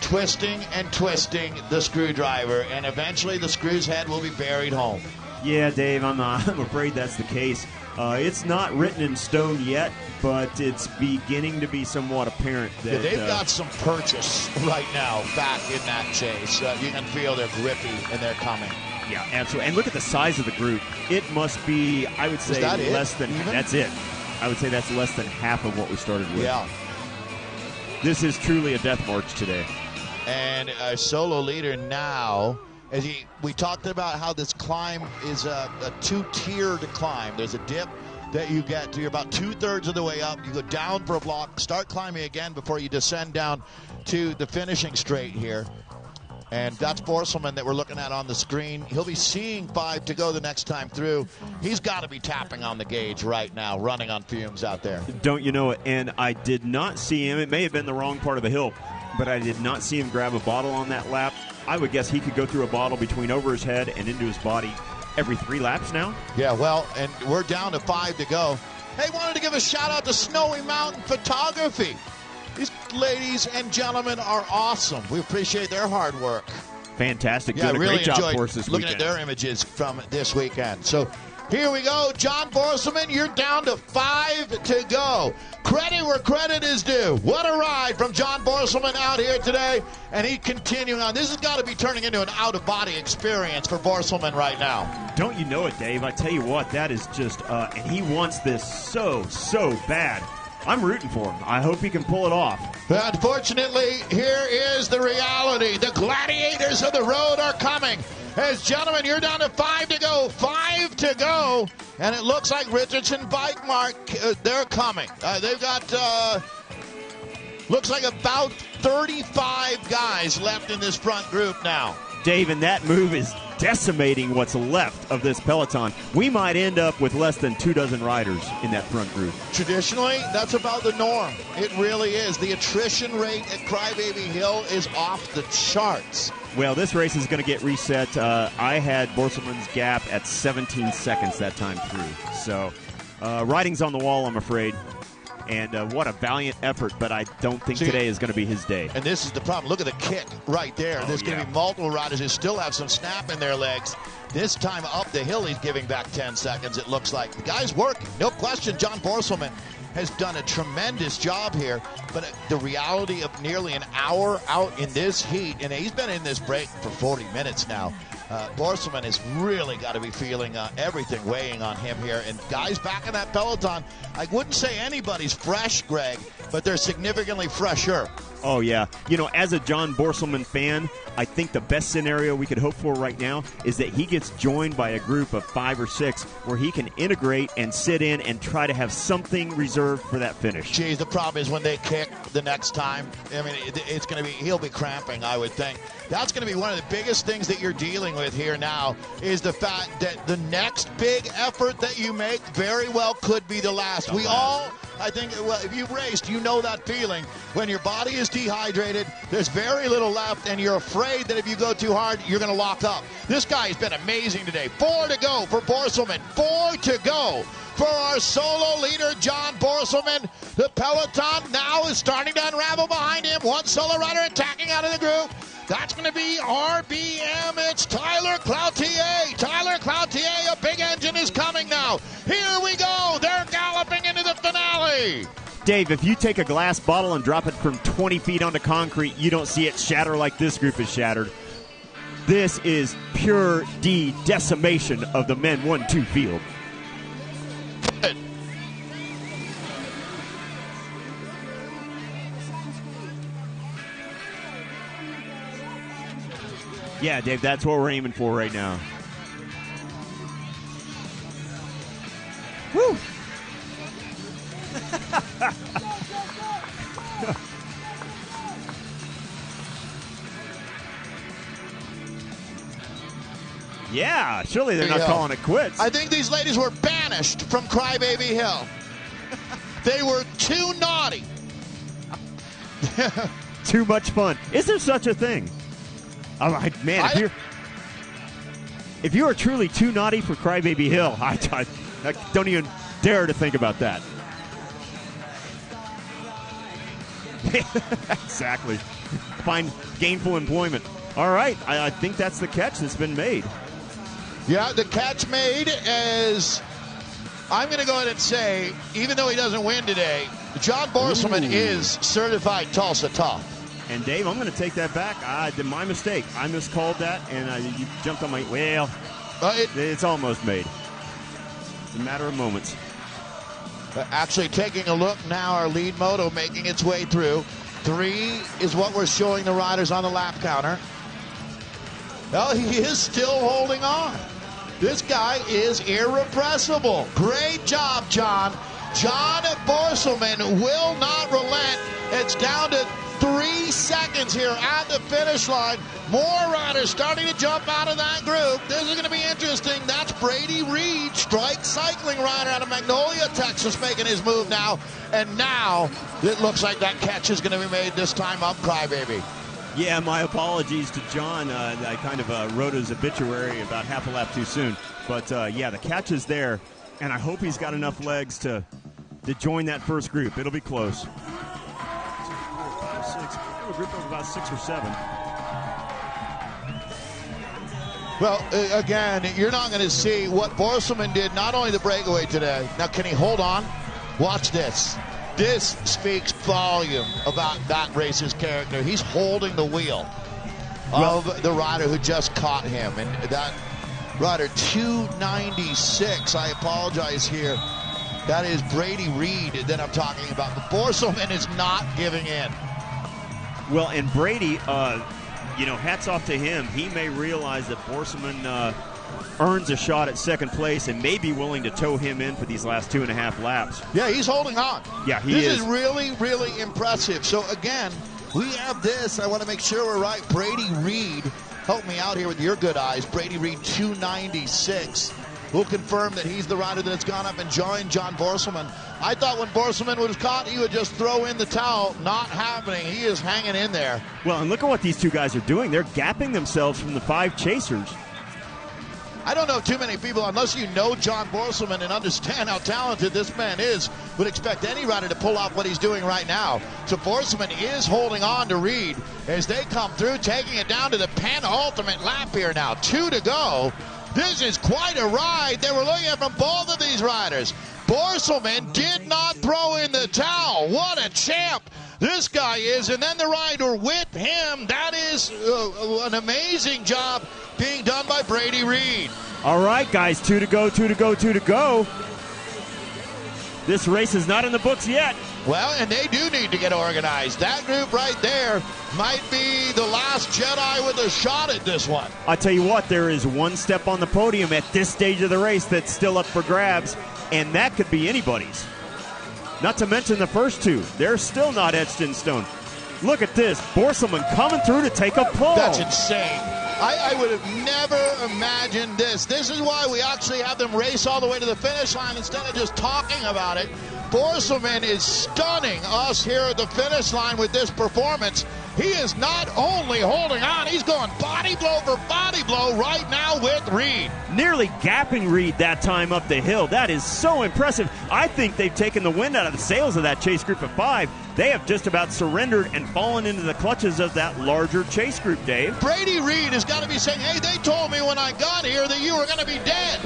Twisting and twisting the screwdriver, and eventually the screw's head will be buried home. Yeah, Dave, I'm afraid that's the case. It's not written in stone yet, but it's beginning to be somewhat apparent that they've got some purchase right now back in that chase. You can feel they're grippy and they're coming. Yeah, absolutely. And look at the size of the group. It must be, I would say, less than even? That's it. I would say that's less than half of what we started with. Yeah. This is truly a death march today. And a solo leader now, we talked about how this climb is a two-tiered climb. There's a dip that you get to. You're about 2/3 of the way up. You go down for a block, start climbing again before you descend down to the finishing straight here. And that's Borselman that we're looking at on the screen. He'll be seeing 5 to go the next time through. He's got to be tapping on the gauge right now, running on fumes out there. Don't you know it? And I did not see him. It may have been the wrong part of the hill, but I did not see him grab a bottle on that lap. I would guess he could go through a bottle between over his head and into his body every 3 laps now. Yeah, well, and we're down to 5 to go. Hey, wanted to give a shout-out to Snowy Mountain Photography. These ladies and gentlemen are awesome. We appreciate their hard work. Fantastic. Yeah, Doing really a great job enjoyed for us this looking weekend. at their images from this weekend. So here we go. John Borselman, you're down to 5 to go. Credit where credit is due. What a ride from John Borselman out here today. And he continuing on. This has got to be turning into an out-of-body experience for Borselman right now. Don't you know it, Dave? I tell you what, that is just, and he wants this so bad. I'm rooting for him. I hope he can pull it off. Unfortunately, here is the reality. The gladiators of the road are coming. As gentlemen, you're down to 5 to go. 5 to go. And it looks like Richardson Bike Mart, they're coming. They've got, looks like about 35 guys left in this front group now. Dave, and that move is decimating what's left of this peloton. We might end up with less than 24 riders in that front group. Traditionally, that's about the norm. It really is. The attrition rate at Crybaby Hill is off the charts. Well, this race is going to get reset. I had Borselman's gap at 17 seconds that time through. So, writing's on the wall, I'm afraid. And what a valiant effort, but I don't think today is going to be his day. And this is the problem. Look at the kick right there. There's going to be multiple riders who still have some snap in their legs. This time up the hill, he's giving back 10 seconds, it looks like. The guy's working. No question, John Borselman has done a tremendous job here. But the reality of nearly an hour out in this heat, and he's been in this break for 40 minutes now. Borselman has really got to be feeling everything weighing on him here. And guys back in that peloton, I wouldn't say anybody's fresh, Greg, but they're significantly fresher. Oh, yeah. You know, as a John Borselman fan, I think the best scenario we could hope for right now is that he gets joined by a group of 5 or 6 where he can integrate and sit in and try to have something reserved for that finish. Geez, the problem is when they kick the next time, I mean, it's going to be, he'll be cramping, I would think. That's going to be one of the biggest things that you're dealing with here now is the fact that the next big effort that you make very well could be the last. We all, I think, well, if you've raced, you know that feeling when your body is dehydrated, there's very little left, and you're afraid that if you go too hard, you're going to lock up. This guy has been amazing today. 4 to go for Borselman. 4 to go for our solo leader, John Borselman. The peloton now is starting to unravel behind him. One solo rider attacking out of the group. That's going to be RBM. It's Tyler Cloutier. Tyler Cloutier, a big engine is coming now. Here we go. They're galloping into the finale. Dave, if you take a glass bottle and drop it from 20 feet onto concrete, you don't see it shatter like this group is shattered. This is pure decimation of the men 1-2 field. Yeah, Dave, that's what we're aiming for right now. Woo! Yeah, surely they're not calling it quits. I think these ladies were banished from Crybaby Hill. They were too naughty. Too much fun. Is there such a thing? All right, man, if you are truly too naughty for Crybaby Hill, I don't even dare to think about that. Exactly. Find gainful employment. All right, I think that's the catch that's been made. Yeah, the catch made is, I'm going to go ahead and say, even though he doesn't win today, John Borselman is certified Tulsa tough. And Dave, I'm going to take that back. My mistake. I miscalled that, and you jumped on my. Well, it's almost made. It's a matter of moments. Actually, taking a look now, our lead moto making its way through. 3 is what we're showing the riders on the lap counter. Well, he is still holding on. This guy is irrepressible. Great job, John. John Borselman will not relent. It's down to 3 seconds here at the finish line. More riders starting to jump out of that group. This is going to be interesting. That's Brady Reed, strike cycling rider out of Magnolia, Texas, making his move now. And now it looks like that catch is going to be made this time up, Crybaby. Yeah, my apologies to John. I kind of wrote his obituary about half a lap too soon. But, yeah, the catch is there, and I hope he's got enough legs to join that first group. It'll be close. 6. A group of about 6 or 7. Well, again, you're not going to see what Borselman did, not only the breakaway today. Now, can he hold on? Watch this. This speaks volume about that race's character. He's holding the wheel of the rider who just caught him. And that rider, 296, I apologize here. That is Brady Reed that I'm talking about. But Borselman is not giving in. Well, and Brady, hats off to him. He may realize that Borselman earns a shot at second place and may be willing to tow him in for these last 2.5 laps. Yeah, he's holding on. Yeah, This is really, really impressive. So, again, we have this. I want to make sure we're right. Brady Reed, help me out here with your good eyes. Brady Reed, 296. We'll confirm that he's the rider that's gone up and joined John Borselman. I thought when Borselman was caught, he would just throw in the towel. Not happening. He is hanging in there. Well, and look at what these two guys are doing. They're gapping themselves from the 5 chasers. I don't know too many people, unless you know John Borselman and understand how talented this man is, would expect any rider to pull off what he's doing right now. So Borselman is holding on to Reed as they come through, taking it down to the penultimate lap here now. 2 to go. This is quite a ride that we're looking at from both of these riders. Borselman did not throw in the towel. What a champ this guy is. And then the rider with him. That is an amazing job being done by Brady Reed. All right, guys, 2 to go, 2 to go, 2 to go. This race is not in the books yet. Well, and they do need to get organized. That group right there might be the last Jedi with a shot at this one. I tell you what, there is one step on the podium at this stage of the race that's still up for grabs, and that could be anybody's. Not to mention the first 2. They're still not etched in stone. Look at this. Borselman coming through to take a pull. That's insane. I would have never imagined this. This is why we actually have them race all the way to the finish line instead of just talking about it. Borselman is stunning us here at the finish line with this performance. He is not only holding on, he's going body blow for body blow right now with Reed. Nearly gapping Reed that time up the hill. That is so impressive. I think they've taken the wind out of the sails of that chase group of 5. They have just about surrendered and fallen into the clutches of that larger chase group, Dave. Brady Reed has got to be saying, hey, they told me when I got here that you were going to be dead.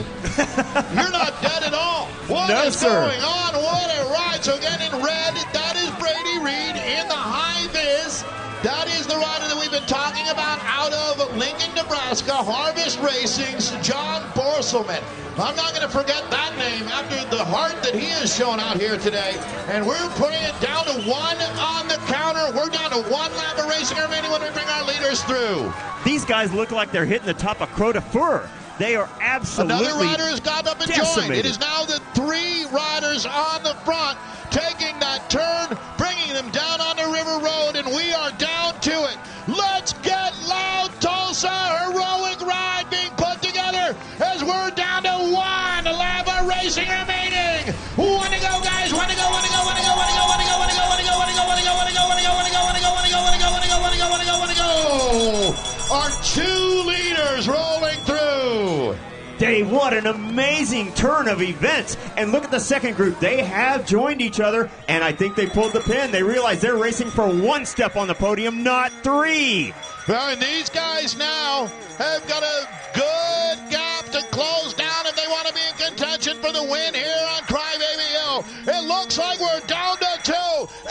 You're not dead at all. What is going on? What a ride. So again in red, that is Brady Reed in the high vis. That is the rider that we've been talking about out of Lincoln, Nebraska, Harvest Racing's John Borselman. I'm not going to forget that name after the heart that he has shown out here today. And we're putting it down to 1 on the counter. We're down to 1 lap of racing remaining when we bring our leaders through. These guys look like they're hitting the top of Croix de Fer. They are absolutely Another rider has got up and joined. It is now the 3 riders on the front taking that turn, bringing them down on the River Road, and we are down to it. Let's get loud, Tulsa. Heroic ride being put together as we're down to 1 lap of racing remaining. 1 to go, guys. 1 to go, 1 to go, 1 to go, 1 to go, 1 to go, 1 to go, 1 to go, 1 to go, 1 to go, 1 to go, 1 to go, 1 to go, 1 to go, 1 to go, 1 to go, 1 to go, 1 to go, 1 to go, 1 to go, 1 to go. Our 2 leaders rolling through. Dave, what an amazing turn of events. And look at the second group. They have joined each other, and I think they pulled the pin. They realize they're racing for 1 step on the podium, not 3. Well, and these guys now have got a good gap to close down if they want to be in contention for the win here on Crybaby Hill. It looks like we're down to 2.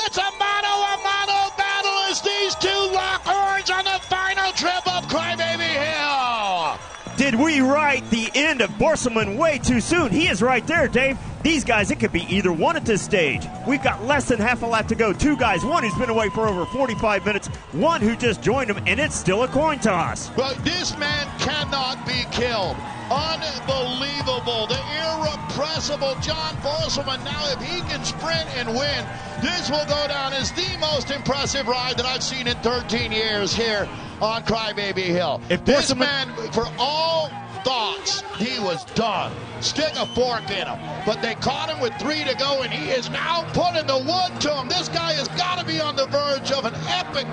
It's a mano battle as these 2 lock horns on the final trip of Crybaby Hill. Did we write the end of Borselman way too soon? He is right there, Dave. These guys, it could be either one at this stage. We've got less than half a lap to go. 2 guys, one who's been away for over 45 minutes, one who just joined him, and it's still a coin toss. Well, this man cannot be killed. Unbelievable. The irrepressible John Borselman. Now, if he can sprint and win, this will go down as the most impressive ride that I've seen in 13 years here on Crybaby Hill. If this man, for all thoughts, he was done. Stick a fork in him. But they caught him with 3 to go, and he is now putting the wood to him. This guy has got to be on the verge of an epic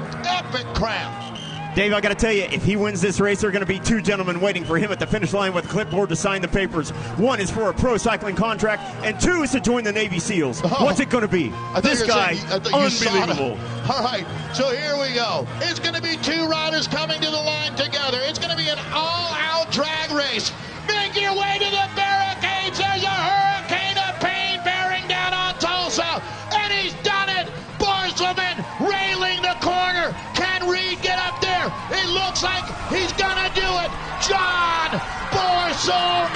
cramp. Dave, I got to tell you, if he wins this race, there are going to be 2 gentlemen waiting for him at the finish line with a clipboard to sign the papers. 1 is for a pro cycling contract, and 2 is to join the Navy SEALs. Oh, what's it going to be? This guy, unbelievable. All right, so here we go. It's going to be 2 riders coming to the line together. It's going to be an all-out drag race. Make your way to the barricades. There's a hurricane of pain bearing down on Tulsa, and he's done it. Borselman railing the corner. Can Reed get up there? It looks like he's gonna do it. John Borselman!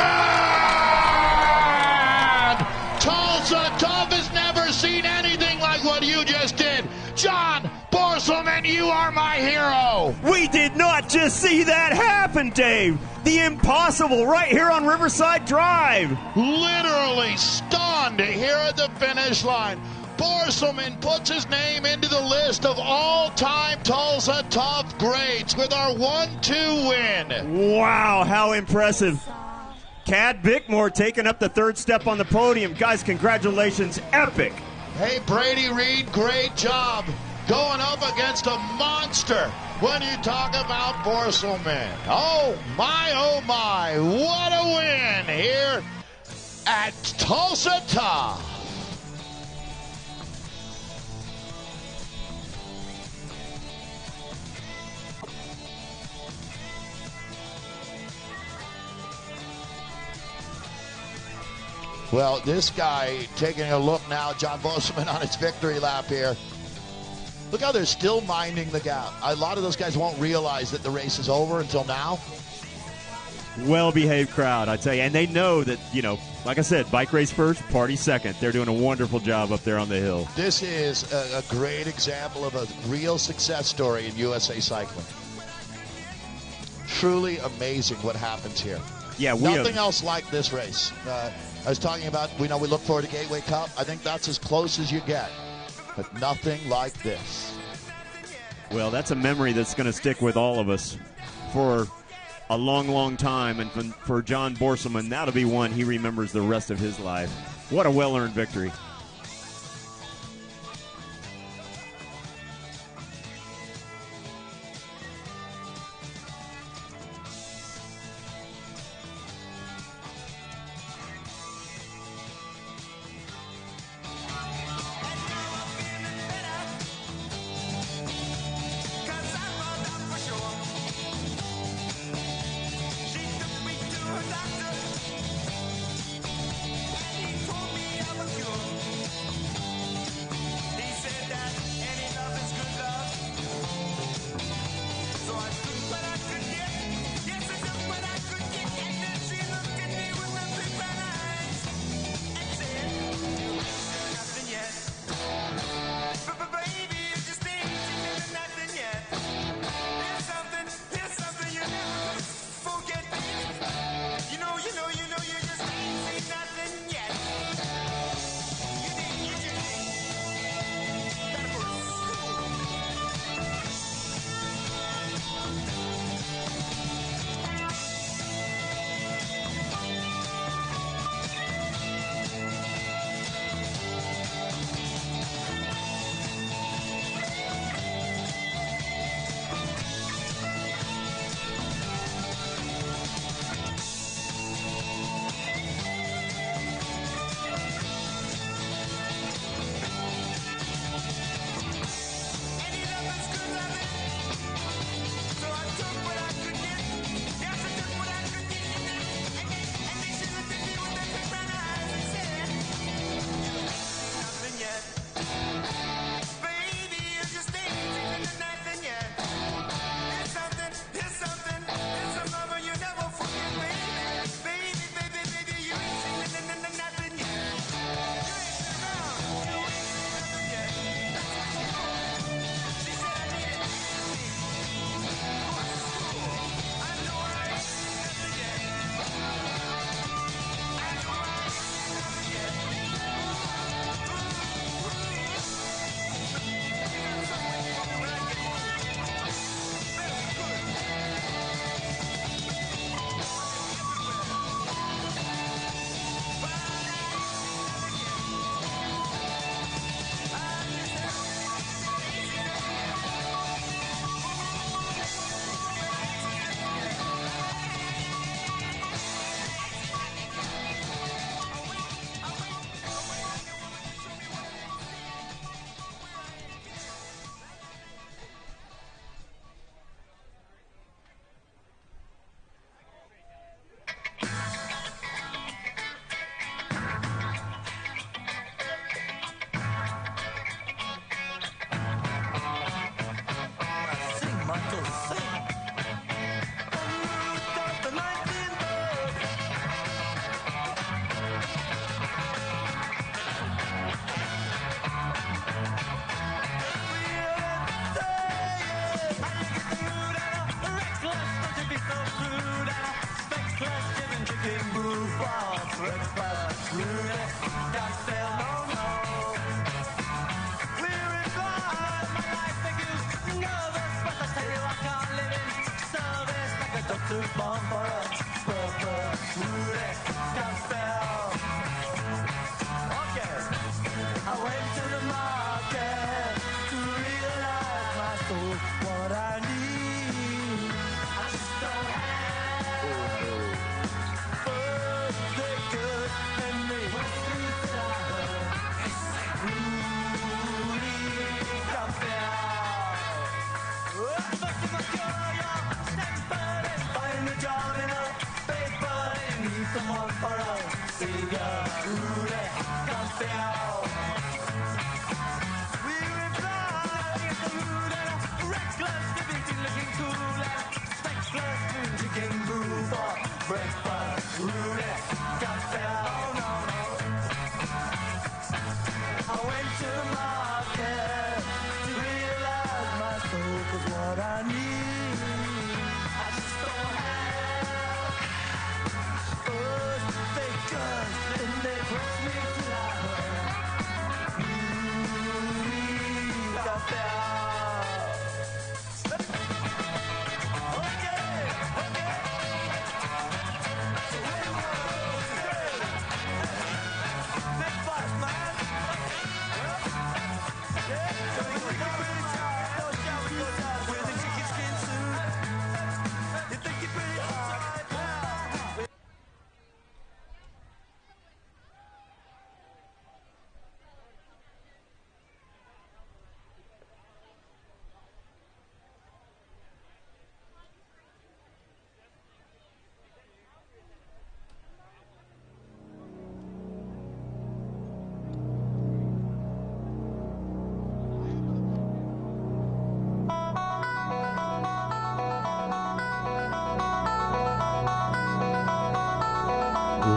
Tulsa Tough has never seen anything like what you just did. John Borselman, you are my hero. We did not just see that happen, Dave. The impossible right here on Riverside Drive. Literally stunned here at the finish line. Borselman puts his name into the list of all-time Tulsa Tough greats with our 1-2 win. Wow, how impressive. Cad Bickmore taking up the third step on the podium. Guys, congratulations. Epic. Hey, Brady Reed, great job going up against a monster when you talk about Borselman. Oh, my, what a win here at Tulsa Tough. Well, this guy taking a look now, John Borselman on his victory lap here. Look how they're still minding the gap. A lot of those guys won't realize that the race is over until now. Well-behaved crowd, I tell you. And they know that, you know, like I said, bike race first, party second. They're doing a wonderful job up there on the hill. This is a great example of a real success story in USA cycling. Truly amazing what happens here. Yeah, nothing else like this race. I was talking about, we look forward to Gateway Cup. I think that's as close as you get. But nothing like this. Well, that's a memory that's going to stick with all of us for a long, long time. And for John Borselman, that'll be one he remembers the rest of his life. What a well-earned victory.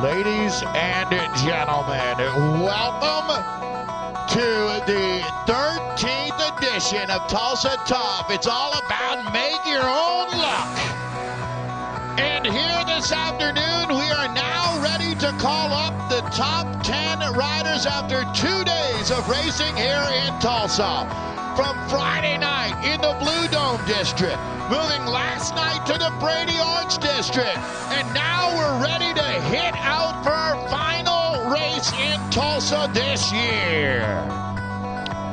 Ladies and gentlemen, welcome to the 13th edition of Tulsa Top. It's all about make your own luck. And here this afternoon, we are now ready to call up the top 10 riders after 2 days of racing here in Tulsa. From Friday night in the Blue Dome District, moving last night to the Brady Arts District, and now we're ready to hit out for our final race in Tulsa this year.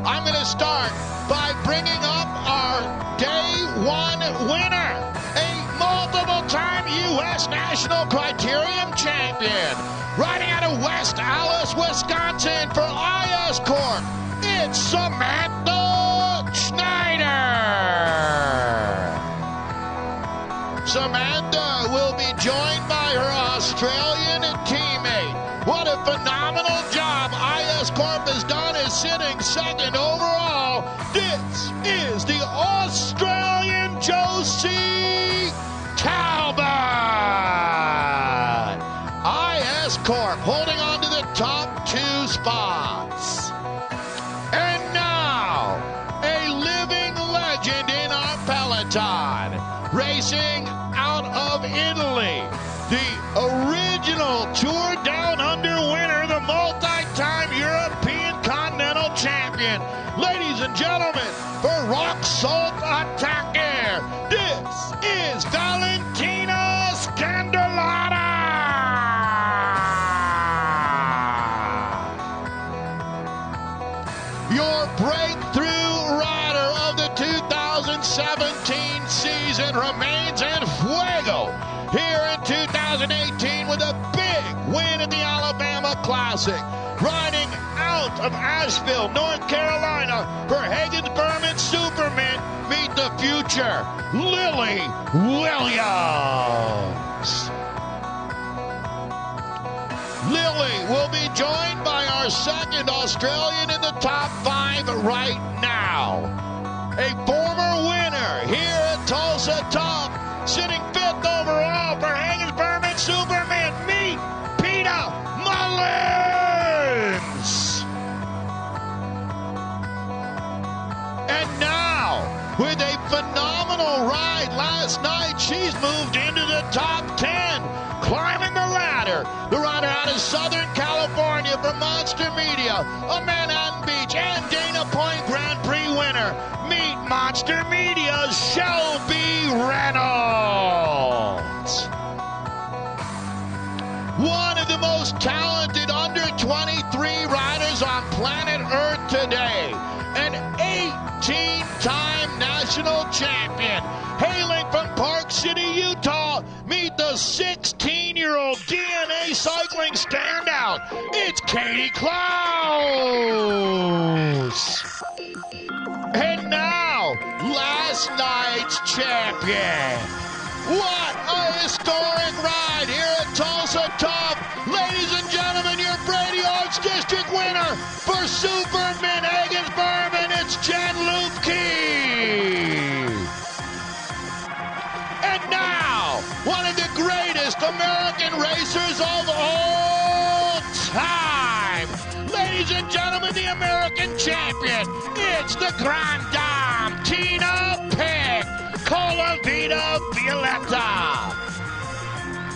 I'm going to start by bringing up our day one winner, a multiple-time U.S. National Criterium champion, riding out of West Allis, Wisconsin for IS Corp. It's Samantha Schneider. Samantha will be joined by her Australian teammate. What a phenomenal job IS Corp has done, is sitting second overall. This is the Australian Josie Talbot. IS Corp holding on to the top 2 spots. And now, a living legend in our peloton, racing out of Italy, the original Tour Down Under winner, the multi-time European Continental Champion. Ladies and gentlemen, for Rock Salt Attacker, this is Valentina Scandalata. Your breakthrough rider of the 2017 season remains in fuego here in 2018 with a big win at the Alabama Classic. Riding out of Asheville, North Carolina for Hagen's Berman Superman, meet the future, Lily Williams. Lily will be joined by our second Australian in the top 5 right now. A former winner here at Tulsa Top, sitting 5th overall for Hagen's Berman Superman, meet Peter Mullins. And now, with a phenomenal ride last night, she's moved into the top 10, climbing the ladder. The rider out of Southern California for Monster Media, a Manhattan Beach and Dana Point Grand Prix winner. Meet Monster Media's Shelby Reynolds. most talented under 23 riders on planet Earth today. An 18-time national champion. Hailing from Park City, Utah, meet the 16-year-old DNA cycling standout. It's Katie Klaus. And now, last night's champion. What a historic ride here at Tulsa Tough. Ladies and gentlemen, your Brady Arts District winner for Superman Higgins Berman, it's Jen Lupke. And now, one of the greatest American racers of all time. Ladies and gentlemen, the American champion, it's the Grand Dame, Tina Pick, Colavita Violetta.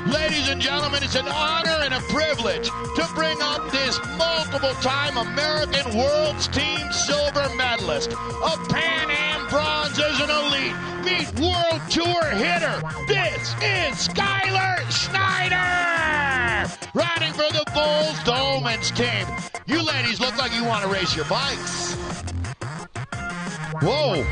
Ladies and gentlemen, it's an honor and a privilege to bring up this multiple-time American World's Team silver medalist, a Pan Am bronze as an elite, meet World Tour hitter. This is Skylar Schneider, riding for the Bulls Dolmans team. You ladies look like you want to race your bikes. Whoa.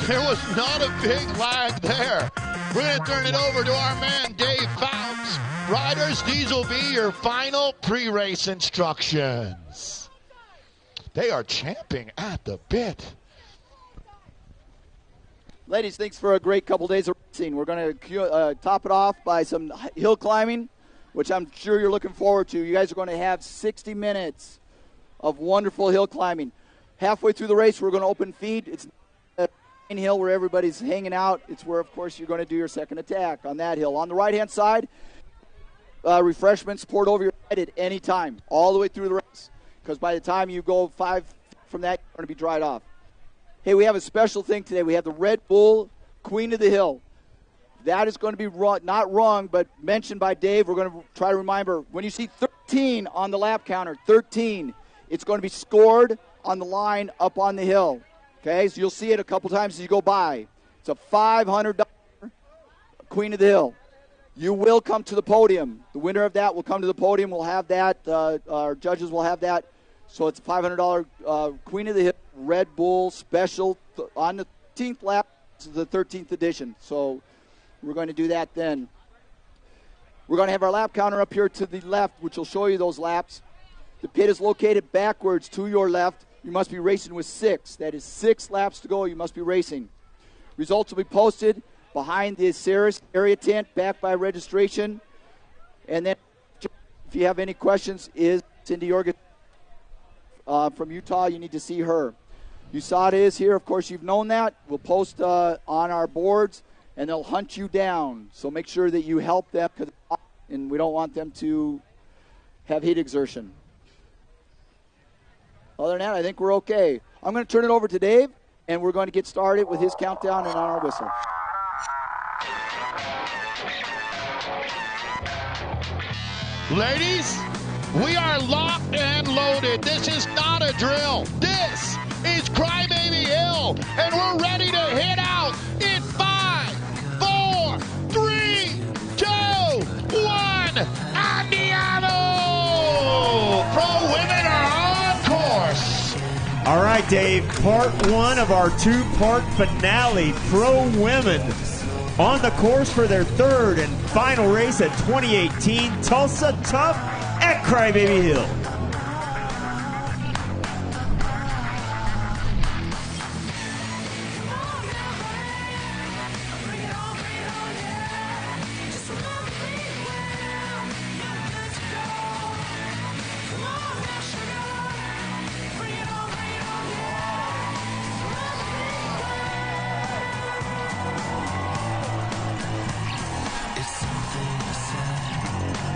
There was not a big lag there. We're going to turn it over to our man, Dave Fouts. Riders, these will be your final pre-race instructions. They are champing at the bit. Ladies, thanks for a great couple days of racing. We're going to top it off by some hill climbing, which I'm sure you're looking forward to. You guys are going to have 60 minutes of wonderful hill climbing. Halfway through the race, we're going to open feed. It's hill where everybody's hanging out. It's where, of course, you're going to do your second attack on that hill. On the right-hand side, refreshments poured over your head at any time, all the way through the race, because by the time you go 5 feet from that, you're going to be dried off. Hey, we have a special thing today. We have the Red Bull Queen of the Hill. That is going to be not wrong, but mentioned by Dave. We're going to try to remember, when you see 13 on the lap counter, 13, it's going to be scored on the line up on the hill. Okay, so you'll see it a couple times as you go by. It's a $500 Queen of the Hill. You will come to the podium. The winner of that will come to the podium. We'll have that. Our judges will have that. So it's a $500 Queen of the Hill Red Bull special on the 13th lap. This is the 13th edition. So we're going to do that then. We're going to have our lap counter up here to the left, which will show you those laps. The pit is located backwards to your left. You must be racing with 6. That is 6 laps to go. You must be racing. Results will be posted behind the Ceres area tent, back by registration. And then, if you have any questions, is Cindy Jorgen from Utah. You need to see her. USADA is here. Of course, you've known that. We'll post on our boards, and they'll hunt you down. So make sure that you help them, and we don't want them to have heat exertion. Other than that, I think we're okay. I'm going to turn it over to Dave, and we're going to get started with his countdown and on our whistle. Ladies, we are locked and loaded. This is not a drill. This is Crybaby Hill, and we're ready to hit out in 5, 4, 3, 2, 1. Andiamo! Pro women are on course. All right, Dave, part 1 of our 2-part finale. Pro women on the course for their 3rd and final race at 2018 Tulsa Tough at Crybaby Hill. It's something I said,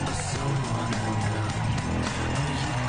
but someone I know.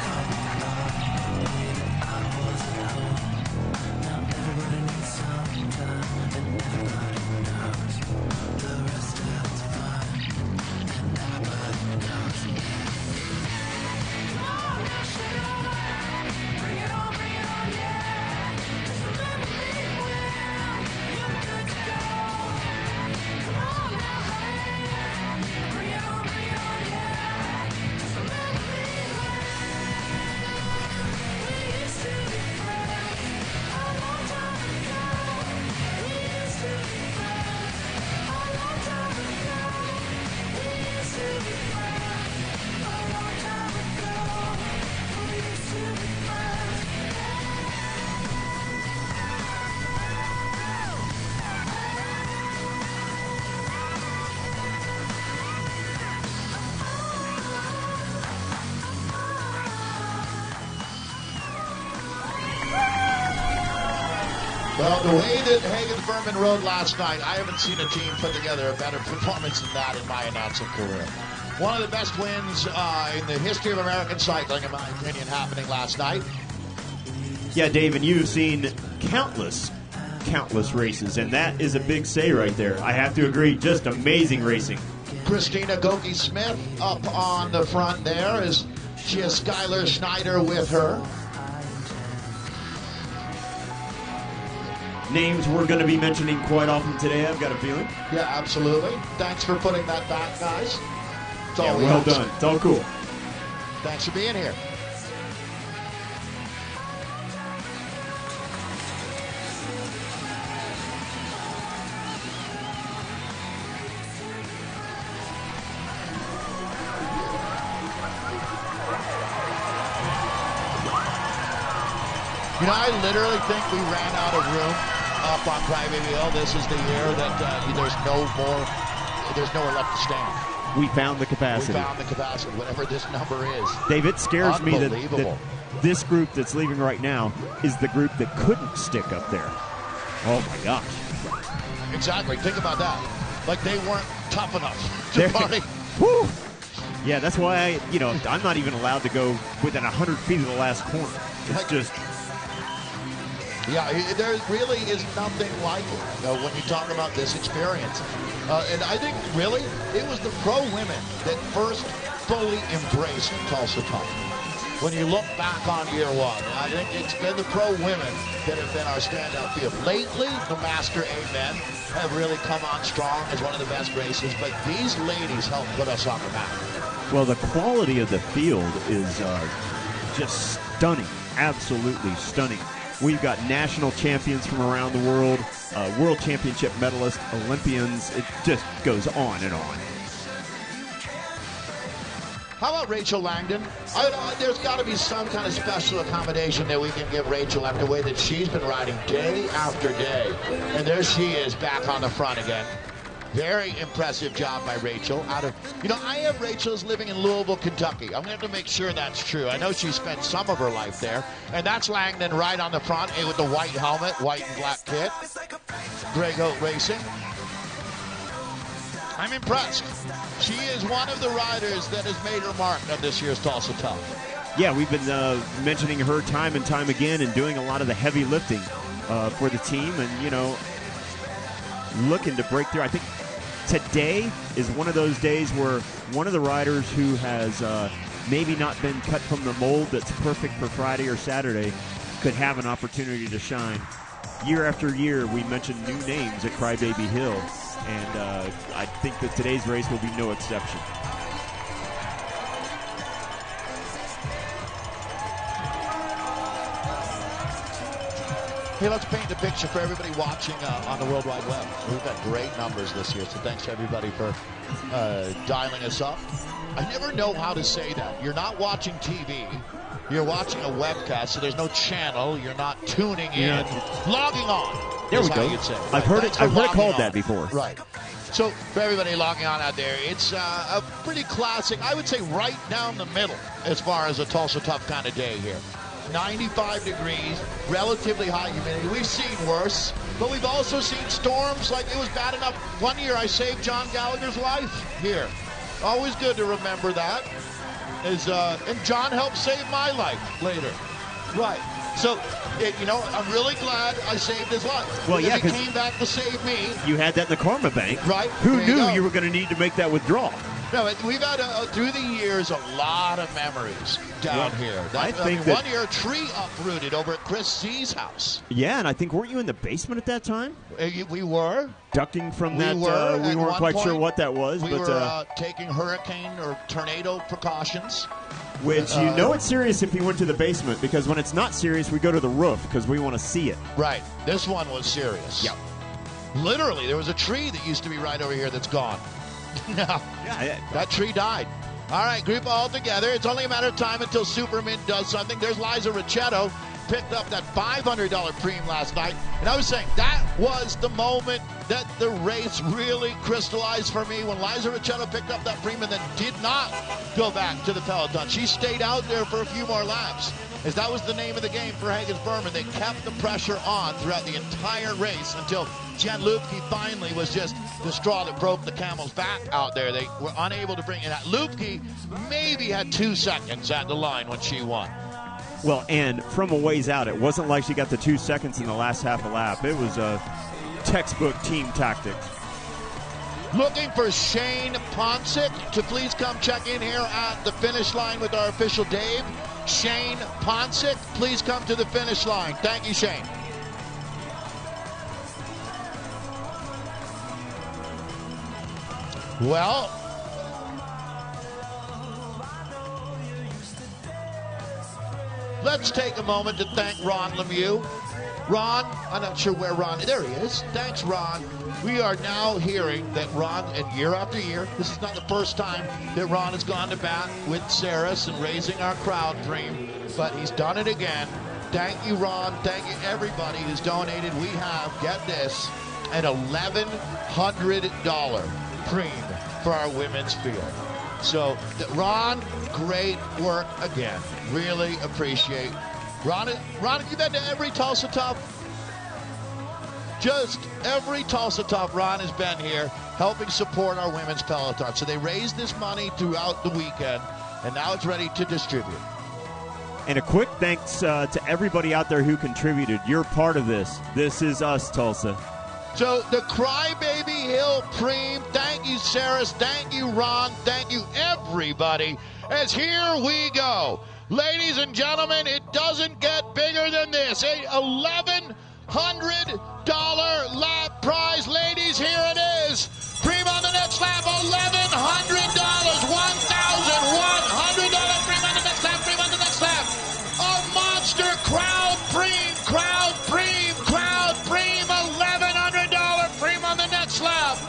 Well, the way that Hagen-Furman rode last night, I haven't seen a team put together a better performance than that in my announcing career. One of the best wins in the history of American cycling, in my opinion, happening last night. Yeah, Dave, and you've seen countless races, and that is a big say right there. I have to agree, just amazing racing. Christina Goki-Smith up on the front there as she has Skylar Schneider with her. Names we're going to be mentioning quite often today, I've got a feeling. Yeah, absolutely. Thanks for putting that back, guys. It's all well done. It's all cool. Thanks for being here. You know, I literally think we ran out of room up on Crybaby Hill. This is the year that there's nowhere left to stand. We found the capacity. Whatever this number is. Dave, it scares me that this group that's leaving right now is the group that couldn't stick up there. Oh, my gosh. Exactly. Think about that. Like they weren't tough enough to party. Woo! Yeah, that's why I'm not even allowed to go within 100 feet of the last corner. It's just... Yeah, there really is nothing like it when you talk about this experience. And I think, really, it was the pro women that first fully embraced Tulsa Talk. When you look back on year one, I think it's been the pro women that have been our standout field. Lately, the Master A men have really come on strong as one of the best races, but these ladies helped put us on the map. Well, the quality of the field is just stunning, absolutely stunning. We've got national champions from around the world, world championship medalists, Olympians. It just goes on and on. How about Rachel Langdon? There's got to be some kind of special accommodation that we can give Rachel after the way that she's been riding day after day. And there she is back on the front again. Very impressive job by Rachel. I have Rachel's living in Louisville, Kentucky. I'm going to have to make sure that's true. I know she spent some of her life there. And that's Langdon right on the front with the white helmet, white and black kit. Grey Goat Racing. I'm impressed. She is one of the riders that has made her mark on this year's Tulsa Talk. Yeah, we've been mentioning her time and time again and doing a lot of the heavy lifting for the team and, looking to break through. I think today is one of those days where one of the riders who has maybe not been cut from the mold that's perfect for Friday or Saturday could have an opportunity to shine. Year after year, we mention new names at Crybaby Hill, and I think that today's race will be no exception. Hey, let's paint the picture for everybody watching on the World Wide Web. We've got great numbers this year, so thanks to everybody for dialing us up. I never know how to say that. You're not watching TV. You're watching a webcast, so there's no channel. You're not tuning in. Logging on. There we go. You'd say, I've heard it called that before. Right. So for everybody logging on out there, it's a pretty classic, I would say right down the middle as far as a Tulsa Tough kind of day here. 95 degrees, relatively high humidity. We've seen worse, but we've also seen storms. Like it was bad enough. One year I saved John Gallagher's life here. Always good to remember that. And John helped save my life later. Right. So, I'm really glad I saved his life. Well, yeah, because he came back to save me. You had that in the karma bank. Right. Who knew you were going to need to make that withdrawal? No, we've had, through the years, a lot of memories down here. I think one year, a tree uprooted over at Chris Z's house. Yeah, and I think, weren't you in the basement at that time? We were. Ducking from that. We weren't quite sure what that was. We were taking hurricane or tornado precautions. Which, it's serious if you went to the basement, because when it's not serious, we go to the roof because we want to see it. Right. This one was serious. Yeah. Literally, there was a tree that used to be right over here that's gone. No. Yeah, that tree died. All right, group all together. It's only a matter of time until Superman does something. There's Liza Ricchetto, picked up that $500 premium last night. And I was saying, that was the moment that the race really crystallized for me when Liza Ricciotto picked up that Prima that did not go back to the peloton. She stayed out there for a few more laps, as that was the name of the game for Hagens-Berman. They kept the pressure on throughout the entire race until Jen Lupke finally was just the straw that broke the camel's back out there. They were unable to bring it out. Lupke maybe had 2 seconds at the line when she won. Well, and from a ways out, it wasn't like she got the 2 seconds in the last half a lap. It was a textbook team tactics. Looking for Shane Ponsick to please come check in here at the finish line with our official Dave. Shane Ponsick, please come to the finish line. Thank you, Shane. Well, let's take a moment to thank Ron Lemieux. Ron, I'm not sure where Ron is. There he is. Thanks, Ron. We are now hearing that Ron, and year after year, this is not the first time that Ron has gone to bat with Saris and raising our crowd dream, but he's done it again. Thank you, Ron. Thank you, everybody who's donated. We have, get this, an $1,100 preem for our women's field. So, Ron, great work again. Really appreciate. Ron, have you been to every Tulsa Top? Just every Tulsa Top, Ron has been here helping support our women's peloton. So they raised this money throughout the weekend, and now it's ready to distribute. And a quick thanks to everybody out there who contributed. You're part of this. This is us, Tulsa. So the Crybaby Hill Preem, thank you, Saris, thank you, Ron, thank you, everybody, as here we go. Ladies and gentlemen, it doesn't get bigger than this. A $1,100 lap prize. Ladies, here it is. Preem on the next lap, $1,100. $1,100 Preem on the next lap, Preem on the next lap. A monster crowd Preem, crowd Preem, crowd Preem. $1,100 Preem on the next lap.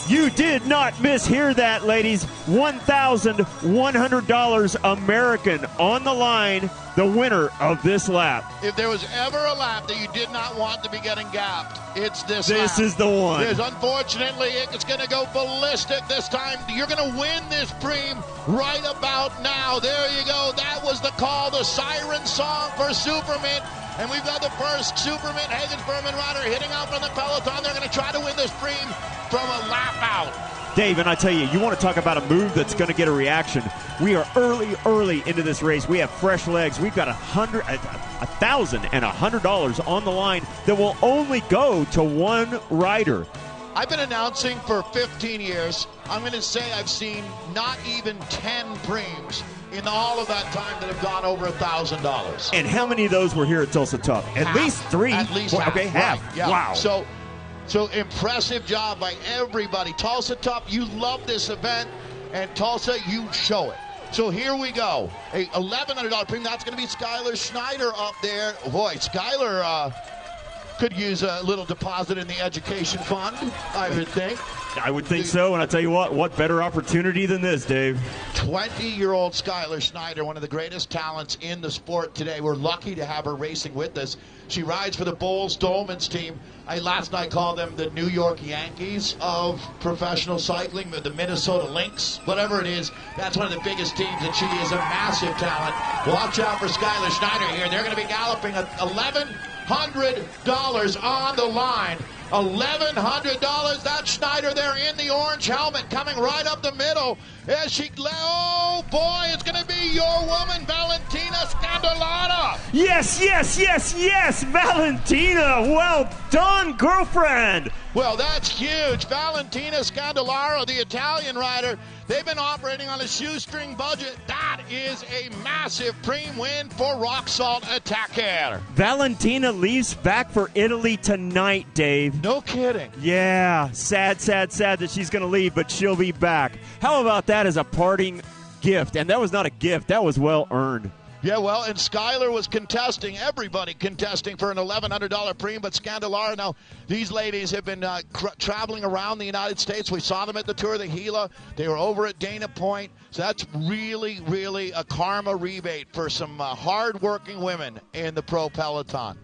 You did not mishear that, ladies. $1,100 American on the line, the winner of this lap. If there was ever a lap that you did not want to be getting gapped, it's this lap. This is the one. Because unfortunately, it's going to go ballistic this time. You're going to win this Preem right about now. There you go. That was the call, the siren song for Superman. And we've got the first Superman Hagens-Berman rider hitting out from the peloton. They're going to try to win this Preem from a lap out. Dave, and I tell you, you want to talk about a move that's going to get a reaction. We are early into this race. We have fresh legs. We've got $1,100 on the line that will only go to one rider. I've been announcing for 15 years. I'm going to say I've seen not even 10 Preems in all of that time that have gone over $1,000. And how many of those were here at Tulsa Top? At least 3. At least half. half. Okay, half. Right, yeah. Wow. So impressive job by everybody. Tulsa Top, you love this event, and Tulsa, you show it. So here we go. A $1,100 Preem. That's going to be Skylar Schneider up there. Boy, Skylar could use a little deposit in the education fund, I would think. I would think so, and I tell you what better opportunity than this, Dave? 20-year-old Skylar Schneider, one of the greatest talents in the sport today. We're lucky to have her racing with us. She rides for the Bowles-Dolmans team. I last night called them the New York Yankees of professional cycling, the Minnesota Lynx, whatever it is. That's one of the biggest teams, and she is a massive talent. Watch out for Skylar Schneider here. They're going to be galloping at $1,100 on the line. $1,100. That's Schneider there in the orange helmet, coming right up the middle as she. Oh boy, it's going to be your woman, Valentina Scandolara. Yes, Valentina. Well done, girlfriend. Well, that's huge. Valentina Scandolara, the Italian rider. They've been operating on a shoestring budget. That is a massive Preem win for Rock Salt Attacker. Valentina leaves back for Italy tonight, Dave. No kidding. Yeah, sad that she's going to leave, but she'll be back. How about that as a parting gift? And that was not a gift. That was well earned. Yeah, well, and Skylar was contesting, everybody contesting for an $1,100 Preem, but Scandolara, now, these ladies have been traveling around the United States. We saw them at the Tour de Gila. They were over at Dana Point. So that's really, really a karma rebate for some hard-working women in the pro peloton.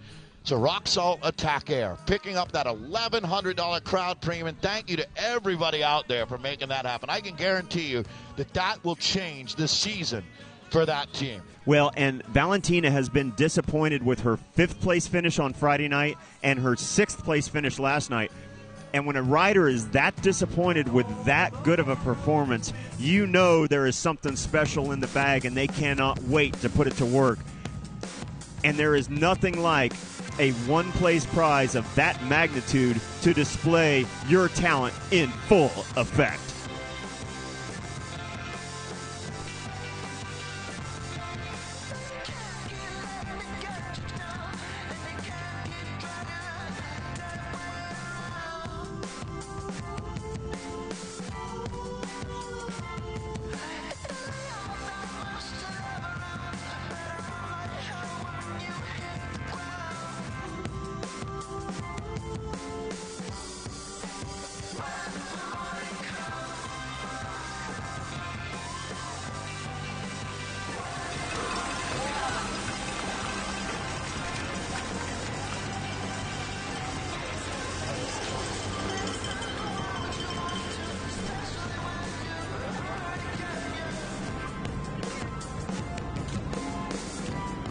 So Rock Salt Attack Air, picking up that $1,100 crowd premium. Thank you to everybody out there for making that happen. I can guarantee you that will change the season for that team. Well, and Valentina has been disappointed with her 5th place finish on Friday night and her 6th place finish last night. And when a rider is that disappointed with that good of a performance, you know there is something special in the bag, and they cannot wait to put it to work. And there is nothing like a one-place prize of that magnitude to display your talent in full effect.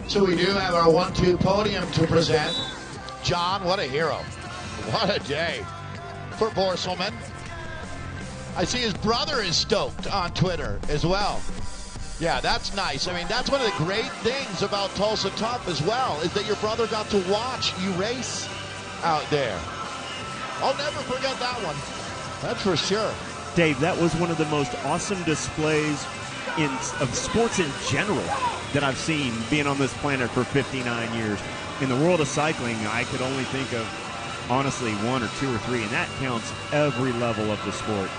So we do have our 1-2 podium to present. John, what a hero. What a day for Borselman. I see his brother is stoked on Twitter as well. Yeah, that's nice. I mean, that's one of the great things about Tulsa Tough as well, is that your brother got to watch you race out there. I'll never forget that one. That's for sure. Dave, that was one of the most awesome displays of sports in general that I've seen being on this planet for 59 years. In the world of cycling, I could only think of, honestly, 1 or 2 or 3, and that counts every level of the sport.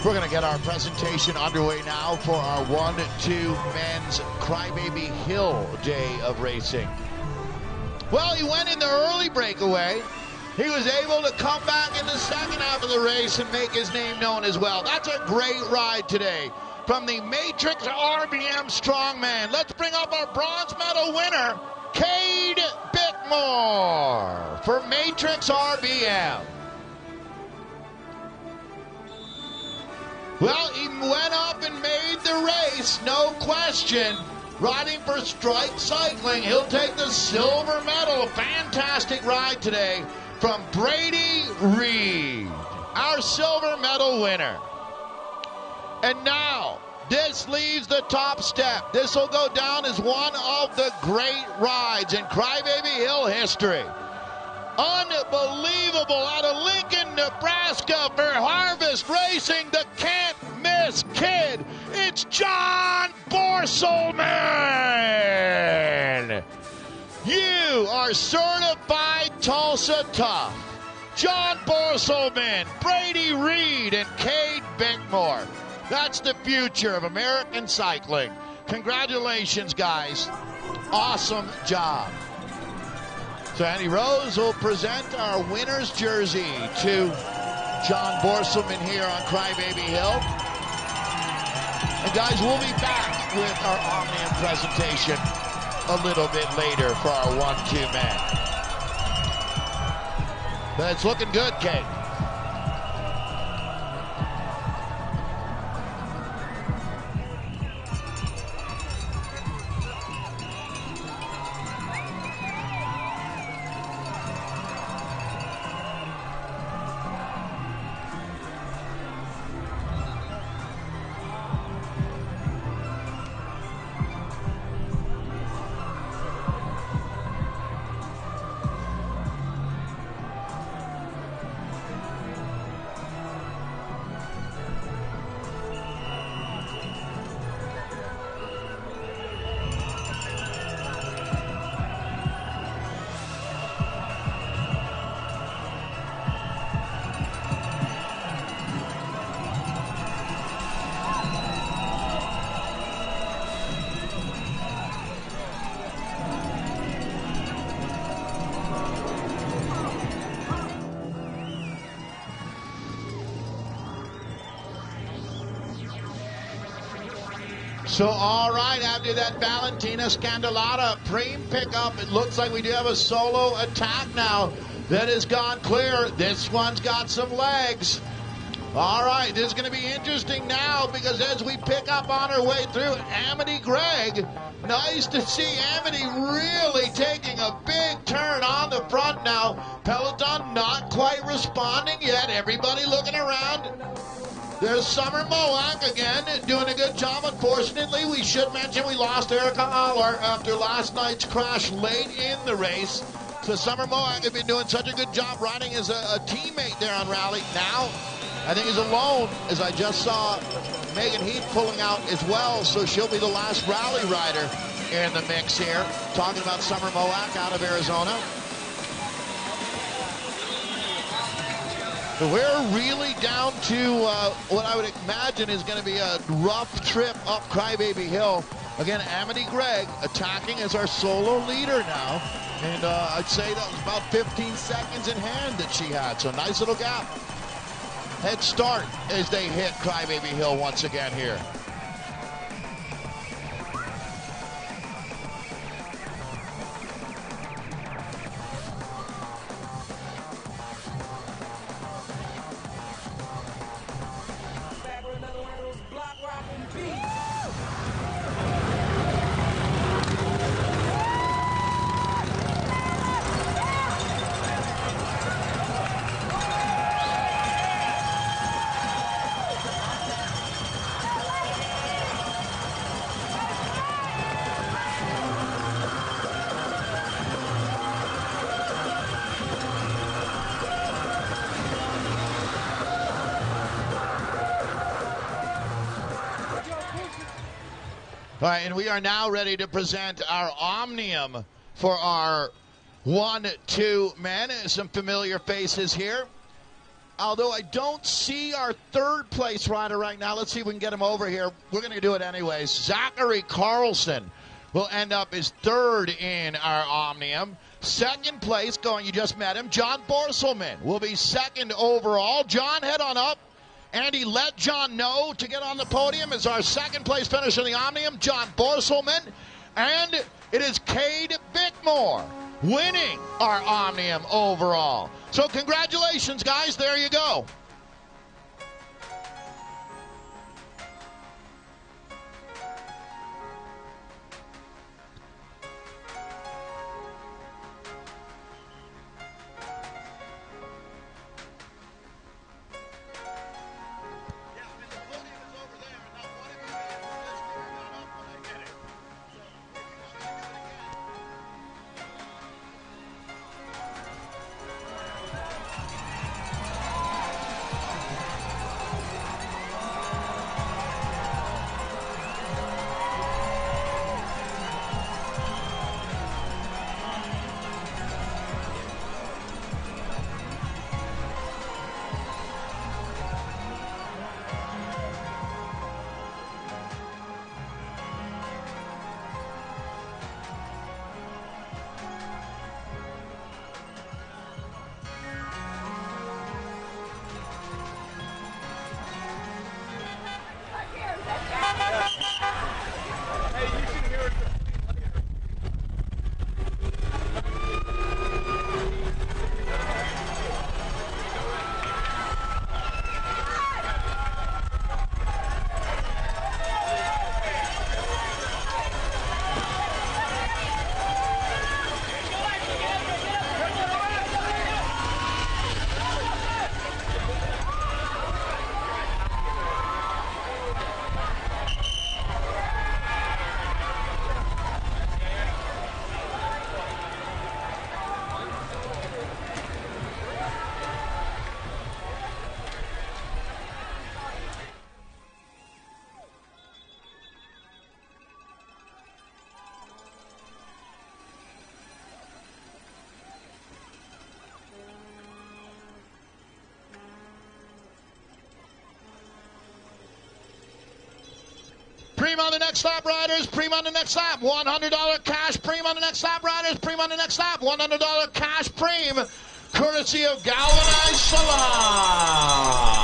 We're going to get our presentation underway now for our 1-2 men's Crybaby Hill day of racing. Well, he went in the early breakaway. He was able to come back in the second half of the race and make his name known as well. That's a great ride today from the Matrix RBM Strongman. Let's bring up our bronze medal winner, Cade Bickmore for Matrix RBM. Well, he went up and made the race, no question. Riding for Strike Cycling, he'll take the silver medal. Fantastic ride today from Brady Reed, our silver medal winner. And now, this leaves the top step. This will go down as one of the great rides in Crybaby Hill history. Unbelievable, out of Lincoln, Nebraska for Harvest Racing, the can't-miss kid. It's John Borselman. You are certified Tulsa Tough. John Borselman, Brady Reed, and Cade Bickmore. That's the future of American cycling. Congratulations, guys. Awesome job. So Andy Rose will present our winner's jersey to John Borselman here on Crybaby Hill. And guys, we'll be back with our Omnium presentation a little bit later for our 1-2 man. But it's looking good, Kate. So, all right, after that Valentina Scandalata Preem pickup, it looks like we do have a solo attack now that has gone clear. This one's got some legs. All right, this is going to be interesting now because as we pick up on our way through, Amity Gregg, nice to see Amity really taking a big turn on the front now. Peloton not quite responding yet. Everybody looking around. There's Summer Moak again, doing a good job. Unfortunately, we should mention we lost Erica Aller after last night's crash late in the race. So Summer Moak has been doing such a good job riding as a teammate there on Rally. Now, I think he's alone, as I just saw Megan Heath pulling out as well. So she'll be the last Rally rider in the mix here. Talking about Summer Moak out of Arizona. We're really down to what I would imagine is going to be a rough trip up Crybaby Hill. Again, Amity Gregg attacking as our solo leader now. And I'd say that was about 15 seconds in hand that she had. So nice little gap. Head start as they hit Crybaby Hill once again here. All right, and we are now ready to present our Omnium for our 1-2 men. Some familiar faces here. Although I don't see our third place rider right now. Let's see if we can get him over here. We're going to do it anyways. Zachary Carlson will end up as third in our Omnium. Second place, you just met him, John Borselman will be second overall. John, head on up. Andy, let John know to get on the podium as our second place finisher in the Omnium, John Borselman. And it is Cade Bickmore winning our Omnium overall. So congratulations, guys. There you go. Preem on the next lap, riders. Preem on the next lap. $100 cash. Preem on the next lap, riders. Preem on the next lap. $100 cash. Preem, courtesy of Galvanized Salon.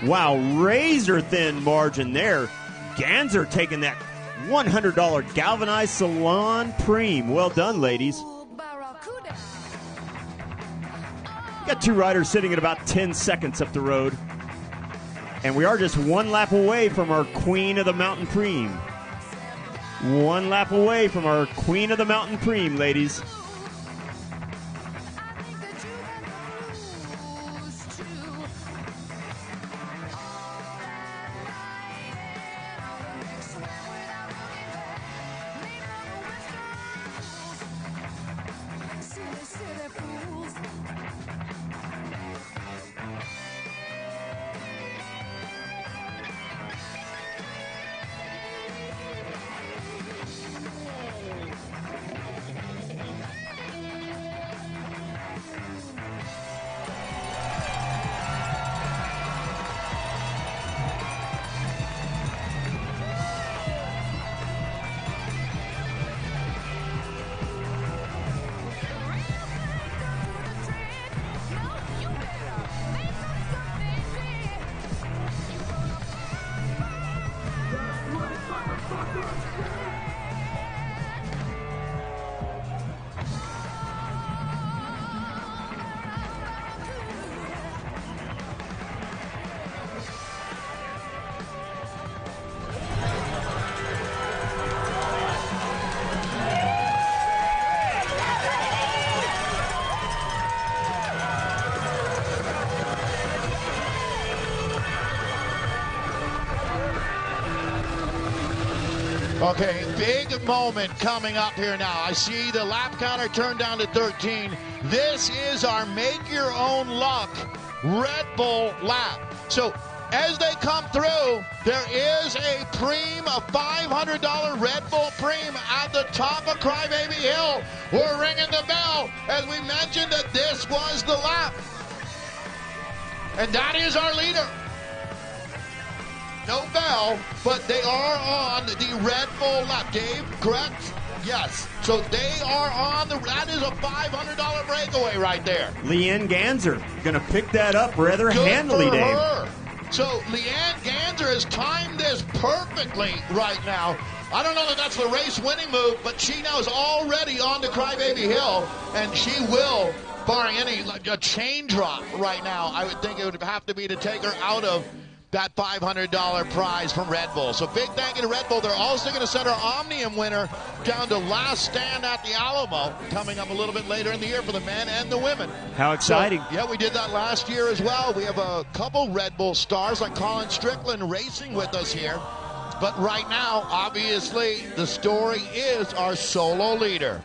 Wow, razor thin margin there. Ganser taking that $100 galvanized salon preem. Well done, ladies. We got two riders sitting at about 10 seconds up the road. And we are just one lap away from our Queen of the Mountain Preem. One lap away from our Queen of the Mountain Preem, ladies. Okay, big moment coming up here now. I see the lap counter turned down to 13. This is our make your own luck Red Bull lap. So as they come through, there is a preem, a $500 Red Bull preem at the top of Crybaby Hill. We're ringing the bell as we mentioned that this was the lap. And that is our leader. No bell, but they are on the Red Bull lap. Dave, correct? Yes. So they are on that is a $500 breakaway right there. Leanne Ganser going to pick that up rather Good handily, for Dave. her. So Leanne Ganser has timed this perfectly right now. I don't know that that's the race winning move, but she now is already on to Crybaby Hill, and she will, barring any a chain drop right now, I would think it would have to be to take her out of that $500 prize from Red Bull. So big thank you to Red Bull. They're also going to send our Omnium winner down to last stand at the Alamo, coming up a little bit later in the year for the men and the women. How exciting. So, yeah, we did that last year as well. We have a couple Red Bull stars like Colin Strickland racing with us here. But right now, obviously, the story is our solo leader.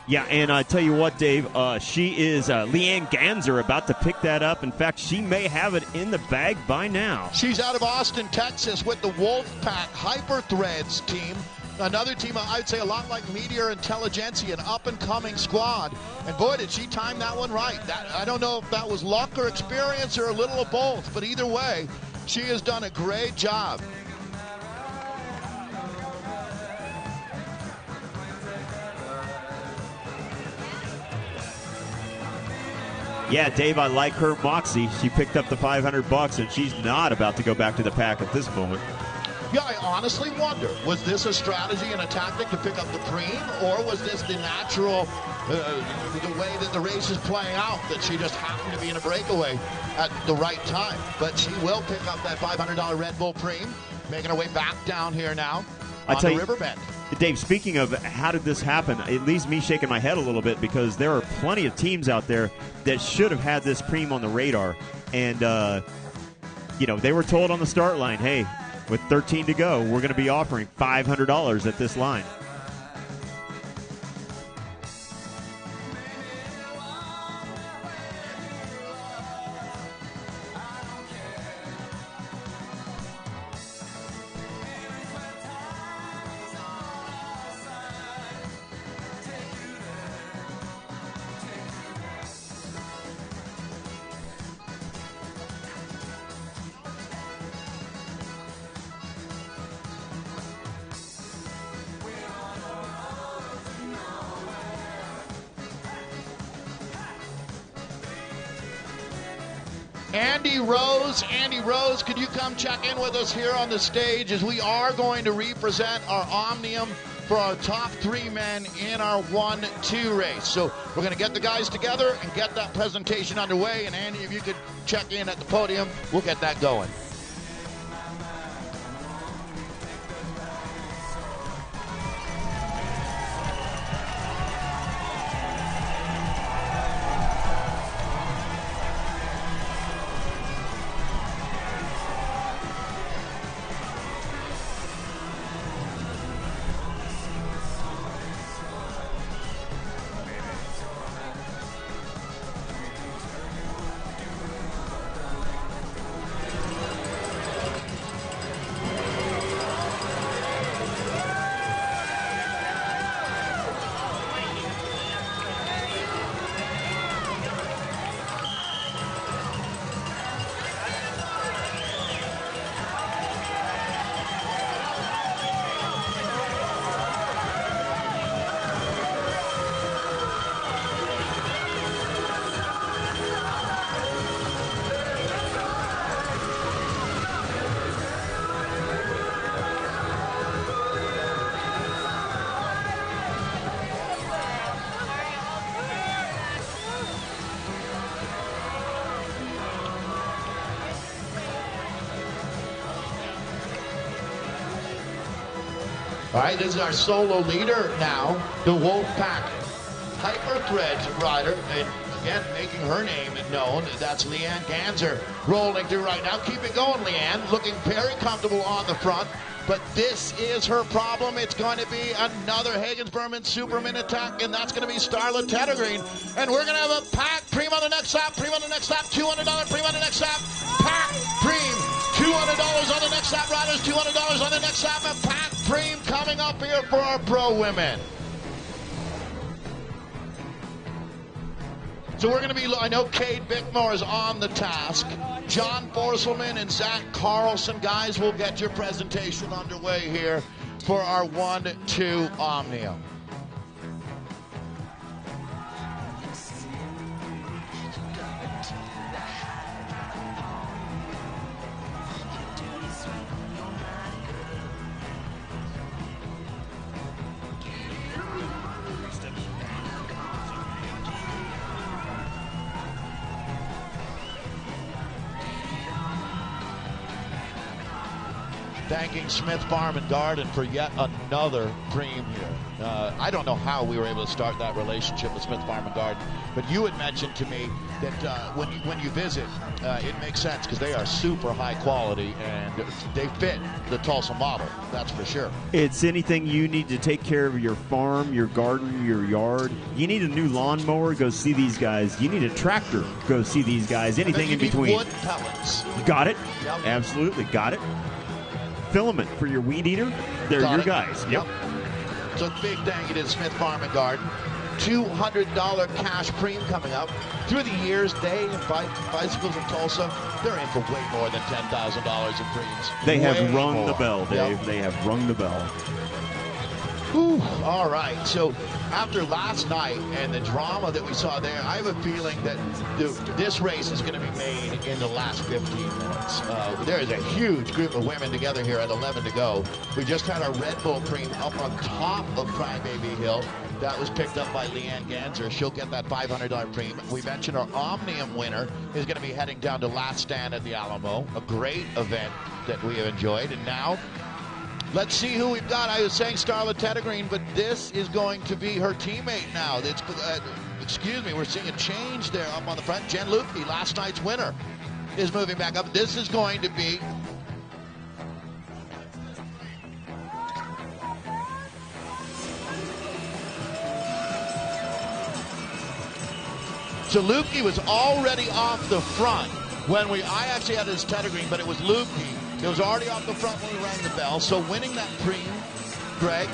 Yeah, and I tell you what, Dave, she is Leanne Ganser about to pick that up. In fact, she may have it in the bag by now. She's out of Austin, Texas with the Wolfpack Hyper Threads team. Another team, I'd say, a lot like Meteor Intelligentsia, an up-and-coming squad. And boy, did she time that one right. I don't know if that was luck or experience or a little of both, but either way, she has done a great job. Yeah, Dave, I like her moxie. She picked up the $500, and she's not about to go back to the pack at this moment. Yeah, I honestly wonder, was this a strategy and a tactic to pick up the preem, or was this the natural, the way that the race is playing out, that she just happened to be in a breakaway at the right time? But she will pick up that $500 Red Bull preem, making her way back down here now on the riverbed. Dave, speaking of how did this happen, it leaves me shaking my head a little bit because there are plenty of teams out there that should have had this preem on the radar. And, they were told on the start line, hey, with 13 to go, we're going to be offering $500 at this line. Andy Rose, could you come check in with us here on the stage, as we are going to represent our Omnium for our top 3 men in our 1-2 race. So we're going to get the guys together and get that presentation underway. And Andy, if you could check in at the podium, we'll get that going. All right, this is our solo leader now, the Wolfpack Hyper Threads rider, and again, making her name known. That's Leanne Ganser rolling through right now. Keep it going, Leanne, looking very comfortable on the front. But this is her problem. It's going to be another Hagens-Berman Superman attack, and that's going to be Starla Teddergreen. And we're going to have a pack Preem on the next lap, Preem on the next lap, $200 Preem on the next lap, pack Preem, $200 on the next lap, riders, $200 on the next lap, and pack Preem coming up here for our pro women. So we're going to be, I know Cade Bickmore is on the task. John Forselman and Zach Carlson, guys, will get your presentation underway here for our 1-2 Omnium. Thanking Smith Farm and Garden for yet another Preem here. I don't know how we were able to start that relationship with Smith Farm and Garden, but you had mentioned to me that when you visit, it makes sense because they are super high quality and they fit the Tulsa model, that's for sure. It's anything you need to take care of your farm, your garden, your yard. You need a new lawnmower, go see these guys. You need a tractor, go see these guys. Anything in between. Wood pellets. Got it? Yep. Absolutely, got it. Filament for your weed eater, they're Got your it. guys. Yep. So big thank you to Smith Farm and Garden. $200 cash Preem coming up. Through the years, they and bicycles in Tulsa, they're in for way more than $10,000 in Preems. They have Way rung more. the bell, Dave. Yep. They have rung the bell. Whew. All right, so after last night and the drama that we saw there, I have a feeling that this race is going to be made in the last 15 minutes. There is a huge group of women together here at 11 to go. We just had our Red Bull Preem up on top of Crybaby Hill. That was picked up by Leanne Ganser. She'll get that $500 Preem. We mentioned our Omnium winner is going to be heading down to Last Stand at the Alamo, a great event that we have enjoyed. And now, let's see who we've got. I was saying Starla Teddergreen, but this is going to be her teammate now. It's, excuse me, we're seeing a change there up on the front. Jen Lupke, last night's winner, is moving back up. This is going to be so Lupke was already off the front when I actually had his Teddergreen, but it was Lupke. It was already off the front when we rang the bell. So winning that Preem, Greg.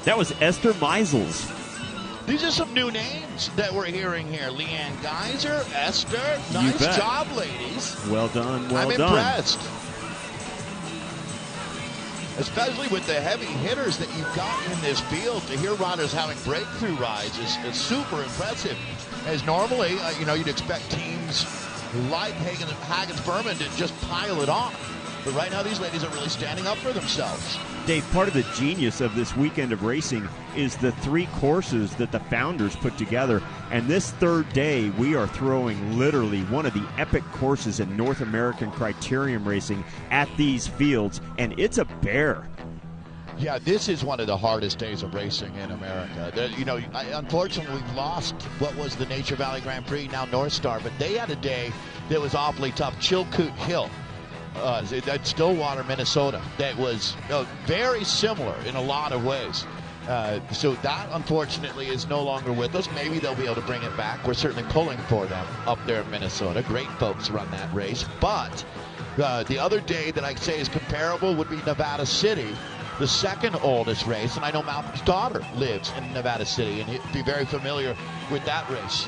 That was Esther Meisels. These are some new names that we're hearing here. Leanne Geyser, Esther. Nice job, ladies. Well done, well I'm done. impressed. Especially with the heavy hitters that you've got in this field. To hear riders having breakthrough rides is super impressive. As normally, you'd expect teams like Hagen's Berman to just pile it on. But right now, these ladies are really standing up for themselves. Dave, part of the genius of this weekend of racing is the 3 courses that the founders put together. And this third day, we are throwing literally one of the epic courses in North American criterium racing at these fields, and it's a bear. Yeah, this is one of the hardest days of racing in America. Unfortunately, we've lost what was the Nature Valley Grand Prix, now North Star, but they had a day that was awfully tough. Chilkoot Hill. At Stillwater, Minnesota, that was very similar in a lot of ways. So that, unfortunately, is no longer with us. Maybe they'll be able to bring it back. We're certainly pulling for them up there in Minnesota. Great folks run that race. But the other day that I say is comparable would be Nevada City, the second oldest race. And I know Malcolm's daughter lives in Nevada City, and he'd be very familiar with that race.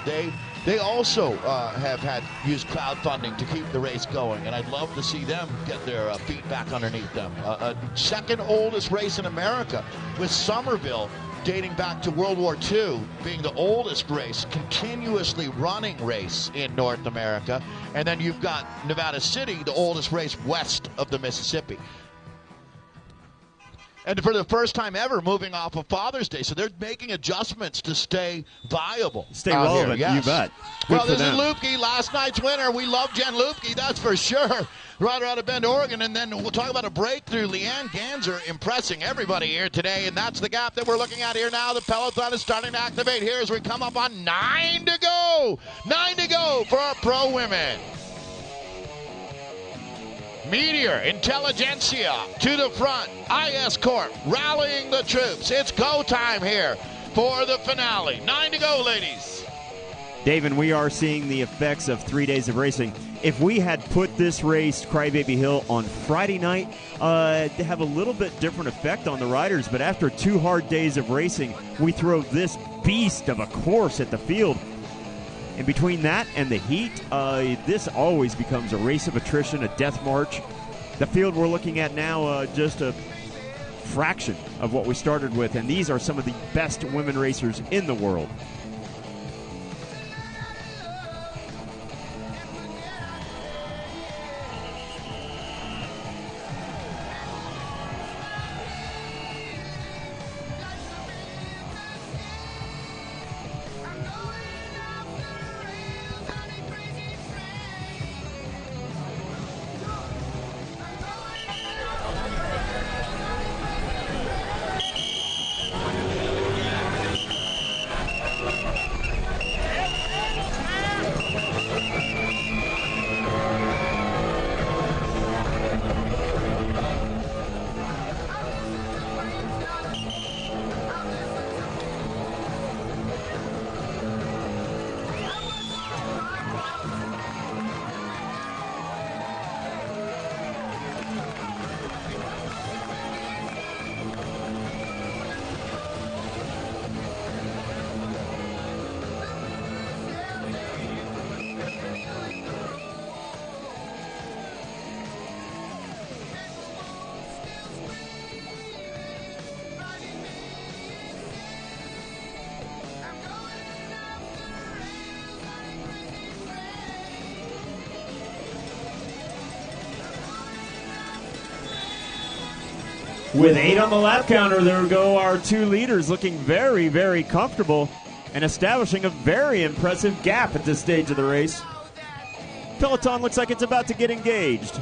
They also have used crowdfunding to keep the race going, and I'd love to see them get their feet back underneath them. Second oldest race in America, with Somerville dating back to World War II being the oldest race, continuously running race in North America. And then you've got Nevada City, the oldest race west of the Mississippi. And for the first time ever, moving off of Father's Day. So they're making adjustments to stay viable. Stay relevant, yes. You bet. Well, this is Lupke, last night's winner. We love Jen Lupke, that's for sure. Right out of Bend, Oregon. And then we'll talk about a breakthrough. Leanne Ganser impressing everybody here today. And that's the gap that we're looking at here now. The peloton is starting to activate here as we come up on 9 to go. 9 to go for our pro women. Meteor, Intelligentsia to the front. IS Corp rallying the troops. It's go time here for the finale. 9 to go, ladies. Dave, and we are seeing the effects of 3 days of racing. If we had put this race, Crybaby Hill, on Friday night, to have a little bit different effect on the riders. But after 2 hard days of racing, we throw this beast of a course at the field. And between that and the heat, this always becomes a race of attrition, a death march. The field we're looking at now, just a fraction of what we started with. And these are some of the best women racers in the world. With 8 on the lap counter, there go our 2 leaders, looking very, very comfortable and establishing a very impressive gap at this stage of the race. Peloton looks like it's about to get engaged.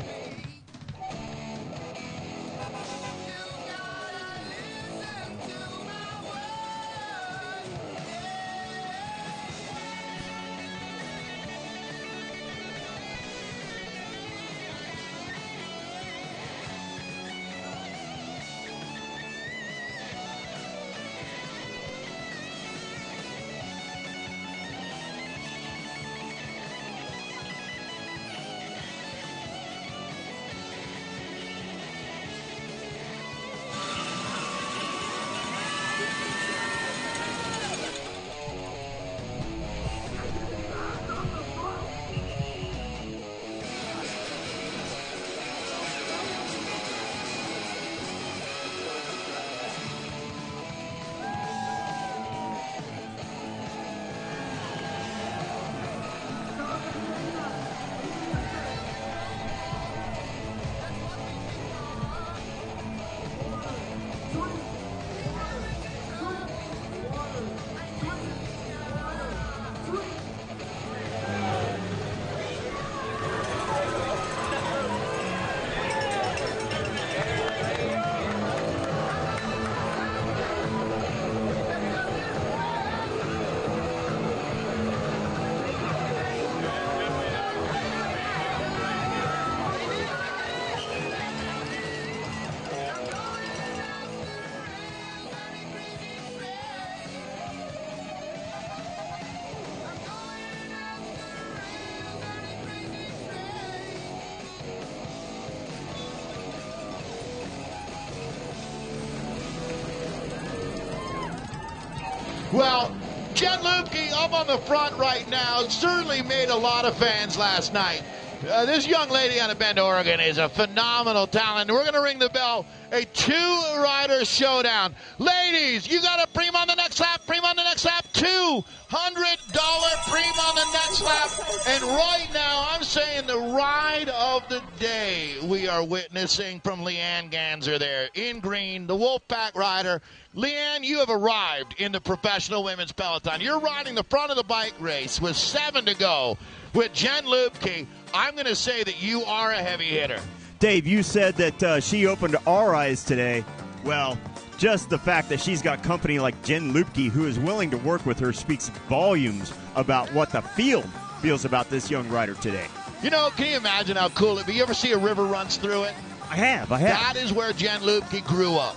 Well, Jen Lupke up on the front right now certainly made a lot of fans last night. This young lady out of Bend, Oregon is a phenomenal talent. We're going to ring the bell. A two-rider showdown. Ladies, you got a preem on the next lap, preem on the next lap, $200 preem on the next lap. And right now, I'm saying the ride of the day we are witnessing from Leanne Ganser there in green, the Wolfpack rider. Leanne, you have arrived in the professional women's peloton. You're riding the front of the bike race with 7 to go with Jen Lupke. I'm going to say that you are a heavy hitter. Dave, you said that she opened our eyes today. Well, just the fact that she's got company like Jen Lupke, who is willing to work with her, speaks volumes about what the field feels about this young rider today. You know, can you imagine how cool it would be? You ever see a river runs through it? I have. That is where Jen Lupke grew up.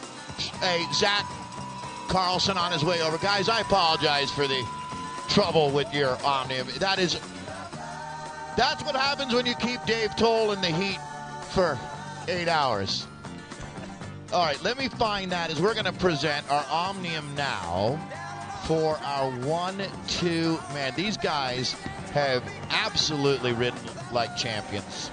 Hey, Zach Carlson on his way over. Guys, I apologize for the trouble with your Omnium. That's what happens when you keep Dave Toll in the heat for 8 hours. All right, let me find that as we're going to present our Omnium now for our 1-2. Man, these guys have absolutely ridden like champions.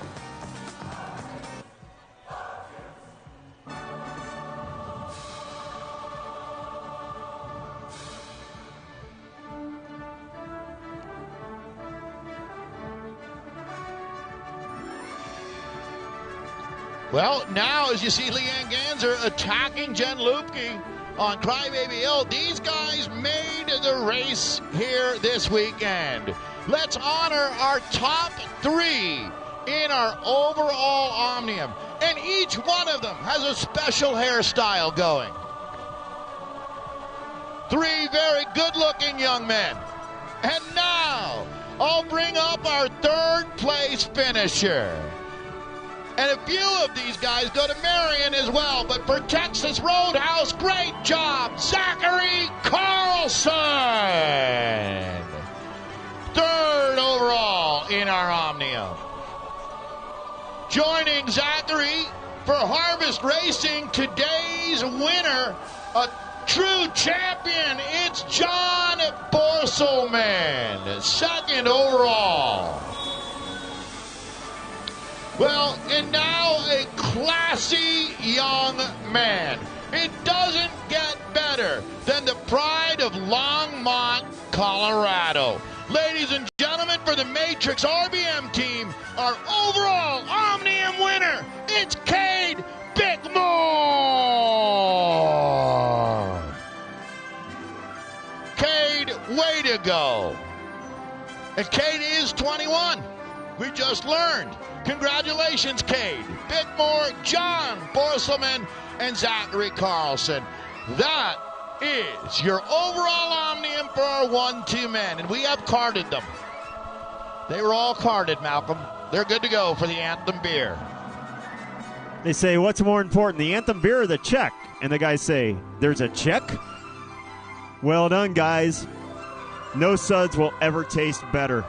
Well, now as you see Leanne Ganser attacking Jen Lupke on Crybaby Hill, these guys made the race here this weekend. Let's honor our top 3 in our overall Omnium. And each one of them has a special hairstyle going. 3 very good-looking young men. And now, I'll bring up our 3rd place finisher. And a few of these guys go to Marion as well. But for Texas Roadhouse, great job, Zachary Carlson. 3rd overall in our Omnium. Joining Zachary for Harvest Racing, today's winner, a true champion, it's John Borselman, 2nd overall. Well, and now a classy young man. It doesn't get better than the pride of Longmont, Colorado. Ladies and gentlemen, for the Matrix RBM team, our overall Omnium winner, it's Cade Bickmore. Cade, way to go. And Cade is 21. We just learned. Congratulations, Cade Bickmore, John Borselman, and Zachary Carlson. That is your overall Omnium for our 1-2 men, and we have carded them. They were all carded, Malcolm. They're good to go for the Anthem beer. They say, what's more important, the Anthem beer or the check? And the guys say, there's a check? Well done, guys. No suds will ever taste better.